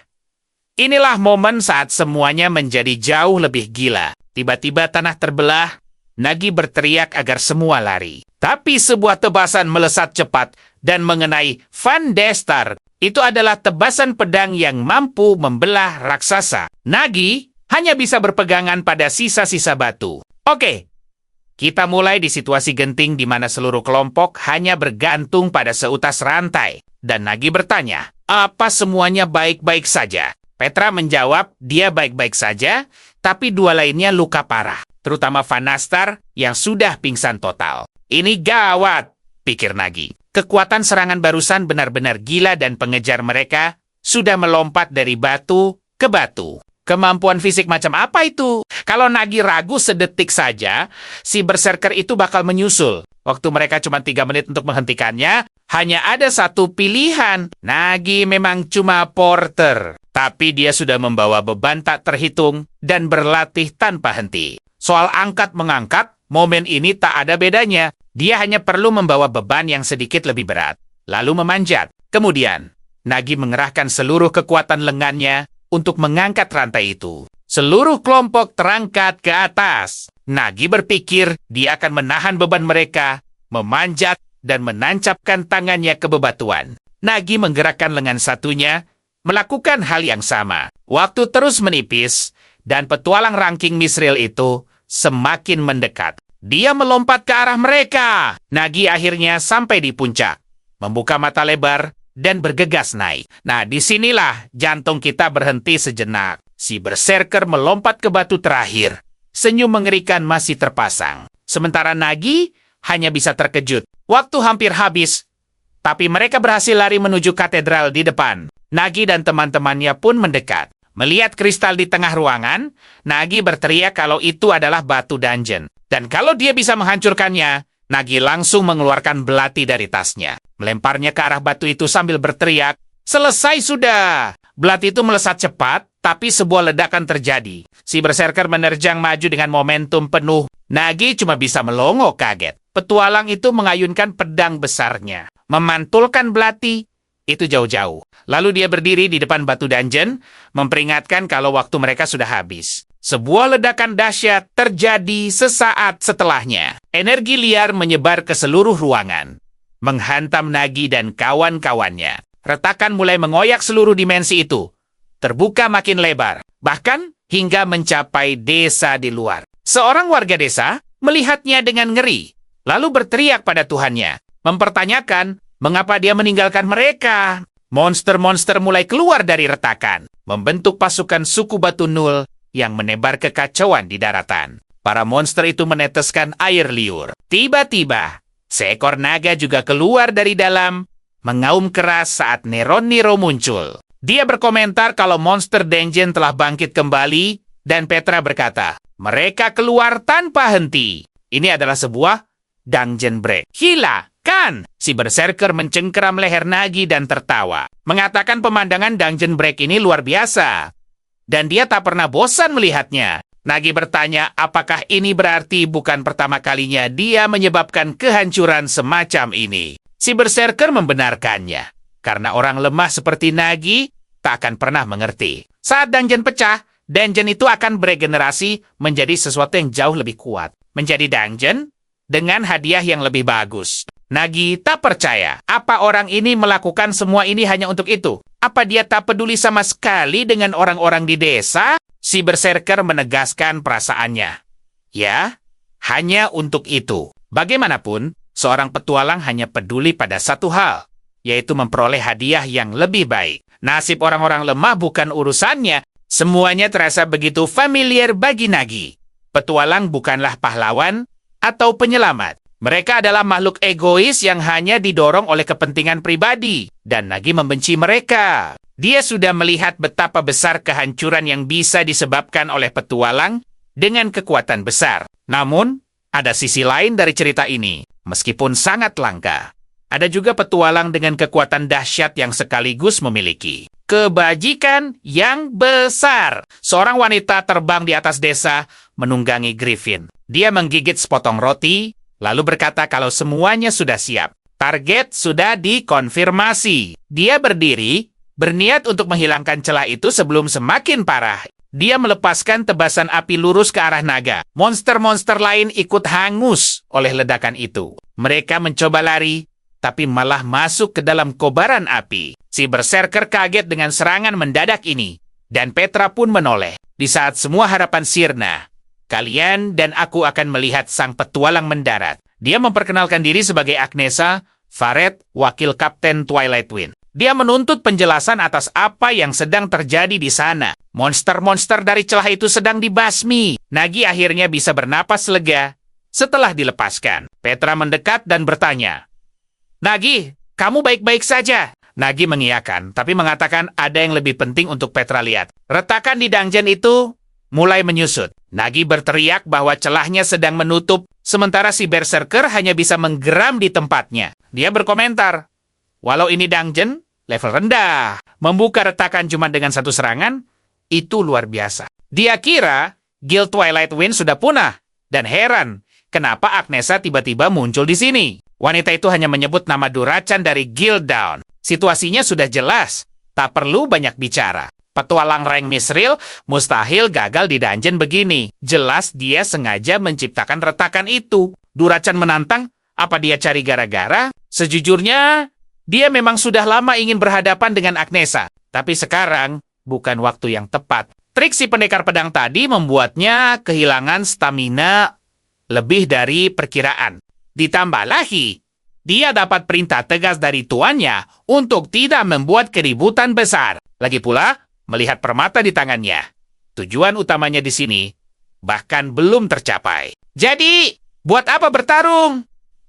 inilah momen saat semuanya menjadi jauh lebih gila. Tiba-tiba tanah terbelah, Nagi berteriak agar semua lari. Tapi sebuah tebasan melesat cepat dan mengenai Van Dastar. Itu adalah tebasan pedang yang mampu membelah raksasa. Nagi hanya bisa berpegangan pada sisa-sisa batu. Oke, kita mulai di situasi genting di mana seluruh kelompok hanya bergantung pada seutas rantai. Dan Nagi bertanya, apa semuanya baik-baik saja? Petra menjawab, dia baik-baik saja, tapi dua lainnya luka parah. Terutama Van Dastar yang sudah pingsan total. Ini gawat, pikir Nagi. Kekuatan serangan barusan benar-benar gila dan pengejar mereka sudah melompat dari batu ke batu. Kemampuan fisik macam apa itu? Kalau Nagi ragu sedetik saja, si berserker itu bakal menyusul. Waktu mereka cuma 3 menit untuk menghentikannya, hanya ada satu pilihan. Nagi memang cuma porter, tapi dia sudah membawa beban tak terhitung dan berlatih tanpa henti. Soal angkat-mengangkat, momen ini tak ada bedanya. Dia hanya perlu membawa beban yang sedikit lebih berat, lalu memanjat. Kemudian, Nagi mengerahkan seluruh kekuatan lengannya untuk mengangkat rantai itu. Seluruh kelompok terangkat ke atas. Nagi berpikir dia akan menahan beban mereka, memanjat, dan menancapkan tangannya ke bebatuan. Nagi menggerakkan lengan satunya, melakukan hal yang sama. Waktu terus menipis, dan petualang ranking Misril itu semakin mendekat. Dia melompat ke arah mereka. Nagi akhirnya sampai di puncak, membuka mata lebar, dan bergegas naik. Nah, disinilah jantung kita berhenti sejenak. Si berserker melompat ke batu terakhir. Senyum mengerikan masih terpasang. Sementara Nagi hanya bisa terkejut. Waktu hampir habis, tapi mereka berhasil lari menuju katedral di depan. Nagi dan teman-temannya pun mendekat. Melihat kristal di tengah ruangan, Nagi berteriak kalau itu adalah batu dungeon. Dan kalau dia bisa menghancurkannya, Nagi langsung mengeluarkan belati dari tasnya. Melemparnya ke arah batu itu sambil berteriak, "Selesai sudah!" Belati itu melesat cepat, tapi sebuah ledakan terjadi. Si berserker menerjang maju dengan momentum penuh. Nagi cuma bisa melongo kaget. Petualang itu mengayunkan pedang besarnya, memantulkan belati itu jauh-jauh. Lalu dia berdiri di depan batu dungeon, memperingatkan kalau waktu mereka sudah habis. Sebuah ledakan dahsyat terjadi sesaat setelahnya. Energi liar menyebar ke seluruh ruangan, menghantam Nagi dan kawan-kawannya. Retakan mulai mengoyak seluruh dimensi itu. Terbuka makin lebar, bahkan hingga mencapai desa di luar. Seorang warga desa melihatnya dengan ngeri, lalu berteriak pada Tuhannya, mempertanyakan mengapa dia meninggalkan mereka. Monster-monster mulai keluar dari retakan, membentuk pasukan suku Batu Nul yang menebar kekacauan di daratan. Para monster itu meneteskan air liur. Tiba-tiba, seekor naga juga keluar dari dalam, mengaum keras saat Nero muncul. Dia berkomentar kalau monster dungeon telah bangkit kembali, dan Petra berkata, mereka keluar tanpa henti. Ini adalah sebuah dungeon break. Gila, kan? Si berserker mencengkeram leher Nagi dan tertawa, mengatakan pemandangan dungeon break ini luar biasa. Dan dia tak pernah bosan melihatnya. Nagi bertanya apakah ini berarti bukan pertama kalinya dia menyebabkan kehancuran semacam ini. Si berserker membenarkannya, karena orang lemah seperti Nagi tak akan pernah mengerti. Saat dungeon pecah, dungeon itu akan beregenerasi menjadi sesuatu yang jauh lebih kuat. Menjadi dungeon dengan hadiah yang lebih bagus. Nagi tak percaya. Apa orang ini melakukan semua ini hanya untuk itu? Apa dia tak peduli sama sekali dengan orang-orang di desa? Si berserker menegaskan perasaannya. Ya, hanya untuk itu. Bagaimanapun, seorang petualang hanya peduli pada satu hal, yaitu memperoleh hadiah yang lebih baik. Nasib orang-orang lemah bukan urusannya. Semuanya terasa begitu familiar bagi Nagi. Petualang bukanlah pahlawan atau penyelamat. Mereka adalah makhluk egois yang hanya didorong oleh kepentingan pribadi. Dan Nagi membenci mereka. Dia sudah melihat betapa besar kehancuran yang bisa disebabkan oleh petualang dengan kekuatan besar. Namun, ada sisi lain dari cerita ini. Meskipun sangat langka, ada juga petualang dengan kekuatan dahsyat yang sekaligus memiliki kebajikan yang besar. Seorang wanita terbang di atas desa menunggangi Griffin. Dia menggigit sepotong roti, lalu berkata kalau semuanya sudah siap. Target sudah dikonfirmasi. Dia berdiri, berniat untuk menghilangkan celah itu sebelum semakin parah. Dia melepaskan tebasan api lurus ke arah naga. Monster-monster lain ikut hangus oleh ledakan itu. Mereka mencoba lari, tapi malah masuk ke dalam kobaran api. Si berserker kaget dengan serangan mendadak ini, dan Petra pun menoleh. Di saat semua harapan sirna, kalian dan aku akan melihat sang petualang mendarat. Dia memperkenalkan diri sebagai Agnesa, Faret, wakil Kapten Twilight Wind. Dia menuntut penjelasan atas apa yang sedang terjadi di sana. Monster-monster dari celah itu sedang dibasmi. Nagi akhirnya bisa bernapas lega setelah dilepaskan. Petra mendekat dan bertanya, Nagi, kamu baik-baik saja? Nagi mengiyakan, tapi mengatakan ada yang lebih penting untuk Petra lihat. Retakan di dungeon itu mulai menyusut. Nagi berteriak bahwa celahnya sedang menutup, sementara si berserker hanya bisa menggeram di tempatnya. Dia berkomentar, walau ini dungeon, level rendah, membuka retakan cuma dengan satu serangan, itu luar biasa. Dia kira Guild Twilight Wind sudah punah, dan heran kenapa Agnesa tiba-tiba muncul di sini. Wanita itu hanya menyebut nama Durachan dari Guild Down. Situasinya sudah jelas, tak perlu banyak bicara. Petualang rank Misril mustahil gagal di dungeon begini. Jelas dia sengaja menciptakan retakan itu. Durachan menantang, apa dia cari gara-gara? Sejujurnya, dia memang sudah lama ingin berhadapan dengan Agnesa. Tapi sekarang, bukan waktu yang tepat. Trik si pendekar pedang tadi membuatnya kehilangan stamina lebih dari perkiraan. Ditambah lagi, dia dapat perintah tegas dari tuannya untuk tidak membuat keributan besar. Lagi pula, melihat permata di tangannya, Tujuan utamanya di sini bahkan belum tercapai. Jadi, buat apa bertarung?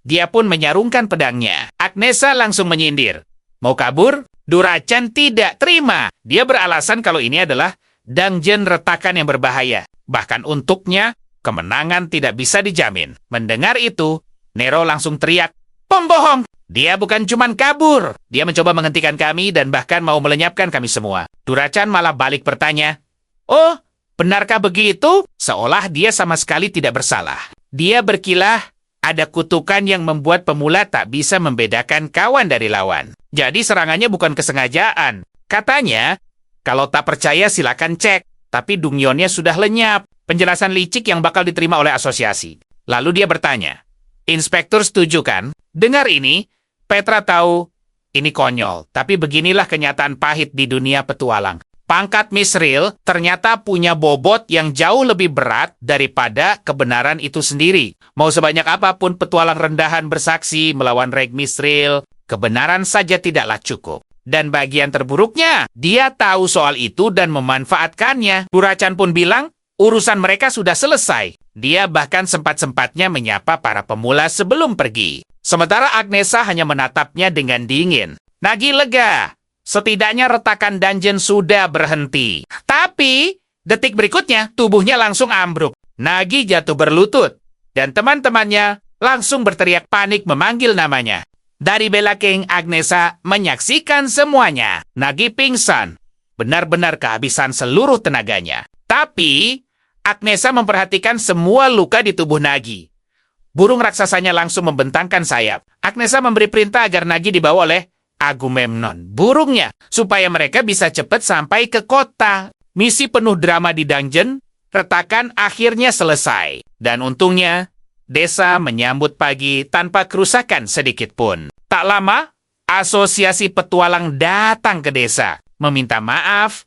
Dia pun menyarungkan pedangnya. Agnesa langsung menyindir. Mau kabur? Durachan tidak terima. Dia beralasan kalau ini adalah dungeon retakan yang berbahaya. Bahkan untuknya, kemenangan tidak bisa dijamin. Mendengar itu, Nero langsung teriak, "Pembohong! Dia bukan cuman kabur. Dia mencoba menghentikan kami dan bahkan mau melenyapkan kami semua." Durachan malah balik bertanya, "Oh, benarkah begitu?" Seolah dia sama sekali tidak bersalah. Dia berkilah, ada kutukan yang membuat pemula tak bisa membedakan kawan dari lawan. Jadi serangannya bukan kesengajaan. Katanya, kalau tak percaya silakan cek. Tapi Dungyonnya sudah lenyap. Penjelasan licik yang bakal diterima oleh asosiasi. Lalu dia bertanya, "Inspektur setuju kan?" Dengar ini, Petra tahu ini konyol. Tapi beginilah kenyataan pahit di dunia petualang. Pangkat Misril ternyata punya bobot yang jauh lebih berat daripada kebenaran itu sendiri. Mau sebanyak apapun petualang rendahan bersaksi melawan Reg Misril, kebenaran saja tidaklah cukup. Dan bagian terburuknya, dia tahu soal itu dan memanfaatkannya. Durachan pun bilang, urusan mereka sudah selesai. Dia bahkan sempat-sempatnya menyapa para pemula sebelum pergi. Sementara Agnesa hanya menatapnya dengan dingin. Nagi lega. Setidaknya retakan dungeon sudah berhenti. Tapi, detik berikutnya, tubuhnya langsung ambruk. Nagi jatuh berlutut. Dan teman-temannya langsung berteriak panik memanggil namanya. Dari belakang, Agnesa menyaksikan semuanya. Nagi pingsan. Benar-benar kehabisan seluruh tenaganya. Tapi, Agnesa memperhatikan semua luka di tubuh Nagi. Burung raksasanya langsung membentangkan sayap. Agnesa memberi perintah agar Nagi dibawa oleh Agamemnon, burungnya, supaya mereka bisa cepat sampai ke kota. Misi penuh drama di dungeon, retakan akhirnya selesai. Dan untungnya, desa menyambut pagi tanpa kerusakan sedikit pun. Tak lama, asosiasi petualang datang ke desa, meminta maaf,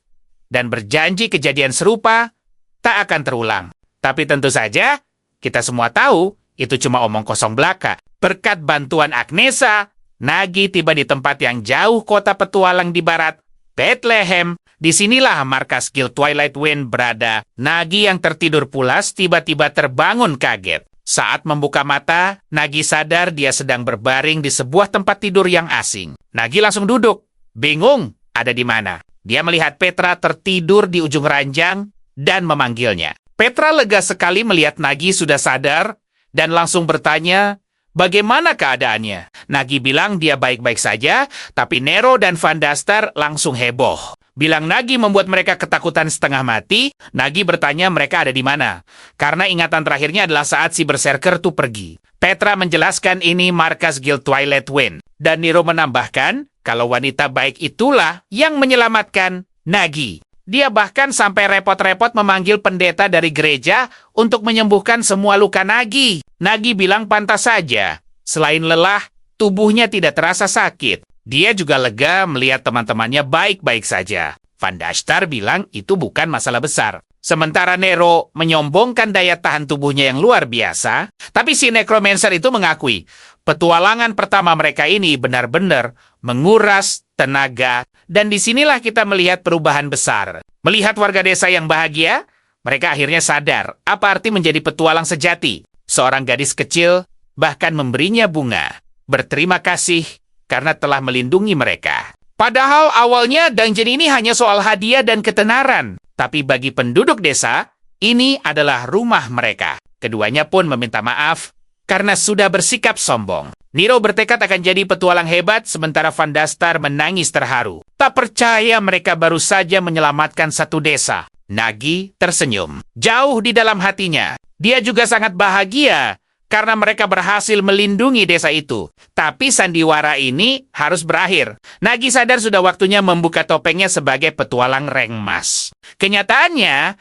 dan berjanji kejadian serupa tak akan terulang. Tapi tentu saja, kita semua tahu itu cuma omong kosong belaka. Berkat bantuan Agnesa, Nagi tiba di tempat yang jauh kota petualang di barat, Bethlehem. Disinilah markas Guild Twilight Wind berada. Nagi yang tertidur pulas tiba-tiba terbangun kaget. Saat membuka mata, Nagi sadar dia sedang berbaring di sebuah tempat tidur yang asing. Nagi langsung duduk, bingung ada di mana. Dia melihat Petra tertidur di ujung ranjang dan memanggilnya. Petra lega sekali melihat Nagi sudah sadar dan langsung bertanya, bagaimana keadaannya? Nagi bilang dia baik-baik saja, tapi Nero dan Van Daster langsung heboh. Bilang Nagi membuat mereka ketakutan setengah mati. Nagi bertanya mereka ada di mana. Karena ingatan terakhirnya adalah saat si berserker tuh pergi. Petra menjelaskan ini markas Guild Twilight Wind. Dan Nero menambahkan, kalau wanita baik itulah yang menyelamatkan Nagi. Dia bahkan sampai repot-repot memanggil pendeta dari gereja untuk menyembuhkan semua luka Nagi. Nagi bilang pantas saja. Selain lelah, tubuhnya tidak terasa sakit. Dia juga lega melihat teman-temannya baik-baik saja. Van Daster bilang itu bukan masalah besar. Sementara Nero menyombongkan daya tahan tubuhnya yang luar biasa, tapi si Necromancer itu mengakui petualangan pertama mereka ini benar-benar menguras tenaga, dan disinilah kita melihat perubahan besar. Melihat warga desa yang bahagia, mereka akhirnya sadar apa arti menjadi petualang sejati. Seorang gadis kecil bahkan memberinya bunga, berterima kasih karena telah melindungi mereka. Padahal awalnya dungeon ini hanya soal hadiah dan ketenaran. Tapi bagi penduduk desa, ini adalah rumah mereka. Keduanya pun meminta maaf karena sudah bersikap sombong. Nero bertekad akan jadi petualang hebat, sementara Van Daster menangis terharu. Tak percaya mereka baru saja menyelamatkan satu desa. Nagi tersenyum. Jauh di dalam hatinya, dia juga sangat bahagia karena mereka berhasil melindungi desa itu. Tapi sandiwara ini harus berakhir. Nagi sadar sudah waktunya membuka topengnya sebagai petualang rank mas. Kenyataannya,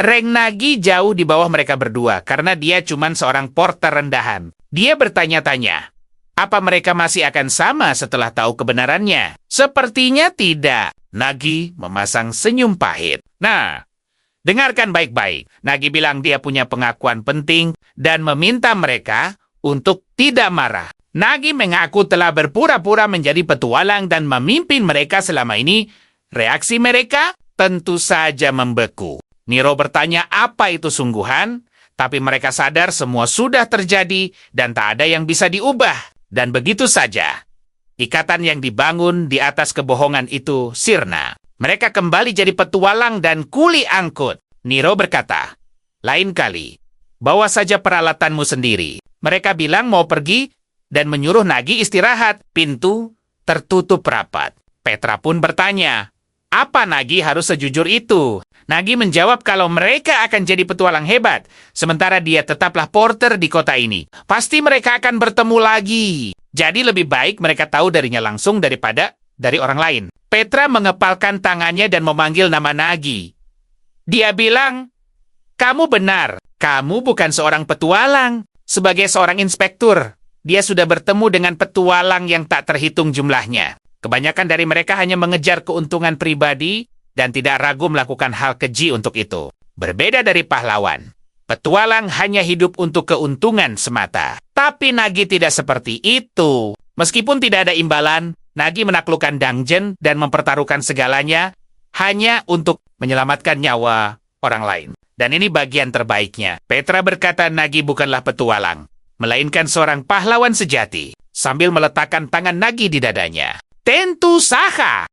rank Nagi jauh di bawah mereka berdua karena dia cuma seorang porter rendahan. Dia bertanya-tanya, apa mereka masih akan sama setelah tahu kebenarannya? Sepertinya tidak. Nagi memasang senyum pahit. Nah, dengarkan baik-baik. Nagi bilang dia punya pengakuan penting dan meminta mereka untuk tidak marah. Nagi mengaku telah berpura-pura menjadi petualang dan memimpin mereka selama ini. Reaksi mereka tentu saja membeku. Nero bertanya apa itu sungguhan, tapi mereka sadar semua sudah terjadi dan tak ada yang bisa diubah. Dan begitu saja. Ikatan yang dibangun di atas kebohongan itu sirna. Mereka kembali jadi petualang dan kuli angkut. Nero berkata, "Lain kali, bawa saja peralatanmu sendiri." Mereka bilang mau pergi dan menyuruh Nagi istirahat. Pintu tertutup rapat. Petra pun bertanya, apa Nagi harus sejujur itu? Nagi menjawab kalau mereka akan jadi petualang hebat, sementara dia tetaplah porter di kota ini. Pasti mereka akan bertemu lagi. Jadi lebih baik mereka tahu darinya langsung daripada dari orang lain. Petra mengepalkan tangannya dan memanggil nama Nagi. Dia bilang, "Kamu benar, kamu bukan seorang petualang. Sebagai seorang inspektur, dia sudah bertemu dengan petualang yang tak terhitung jumlahnya. Kebanyakan dari mereka hanya mengejar keuntungan pribadi dan tidak ragu melakukan hal keji untuk itu. Berbeda dari pahlawan, petualang hanya hidup untuk keuntungan semata. Tapi Nagi tidak seperti itu. Meskipun tidak ada imbalan, Nagi menaklukkan dungeon dan mempertaruhkan segalanya hanya untuk menyelamatkan nyawa orang lain. Dan ini bagian terbaiknya. Petra berkata Nagi bukanlah petualang, melainkan seorang pahlawan sejati, sambil meletakkan tangan Nagi di dadanya. Tentu saja,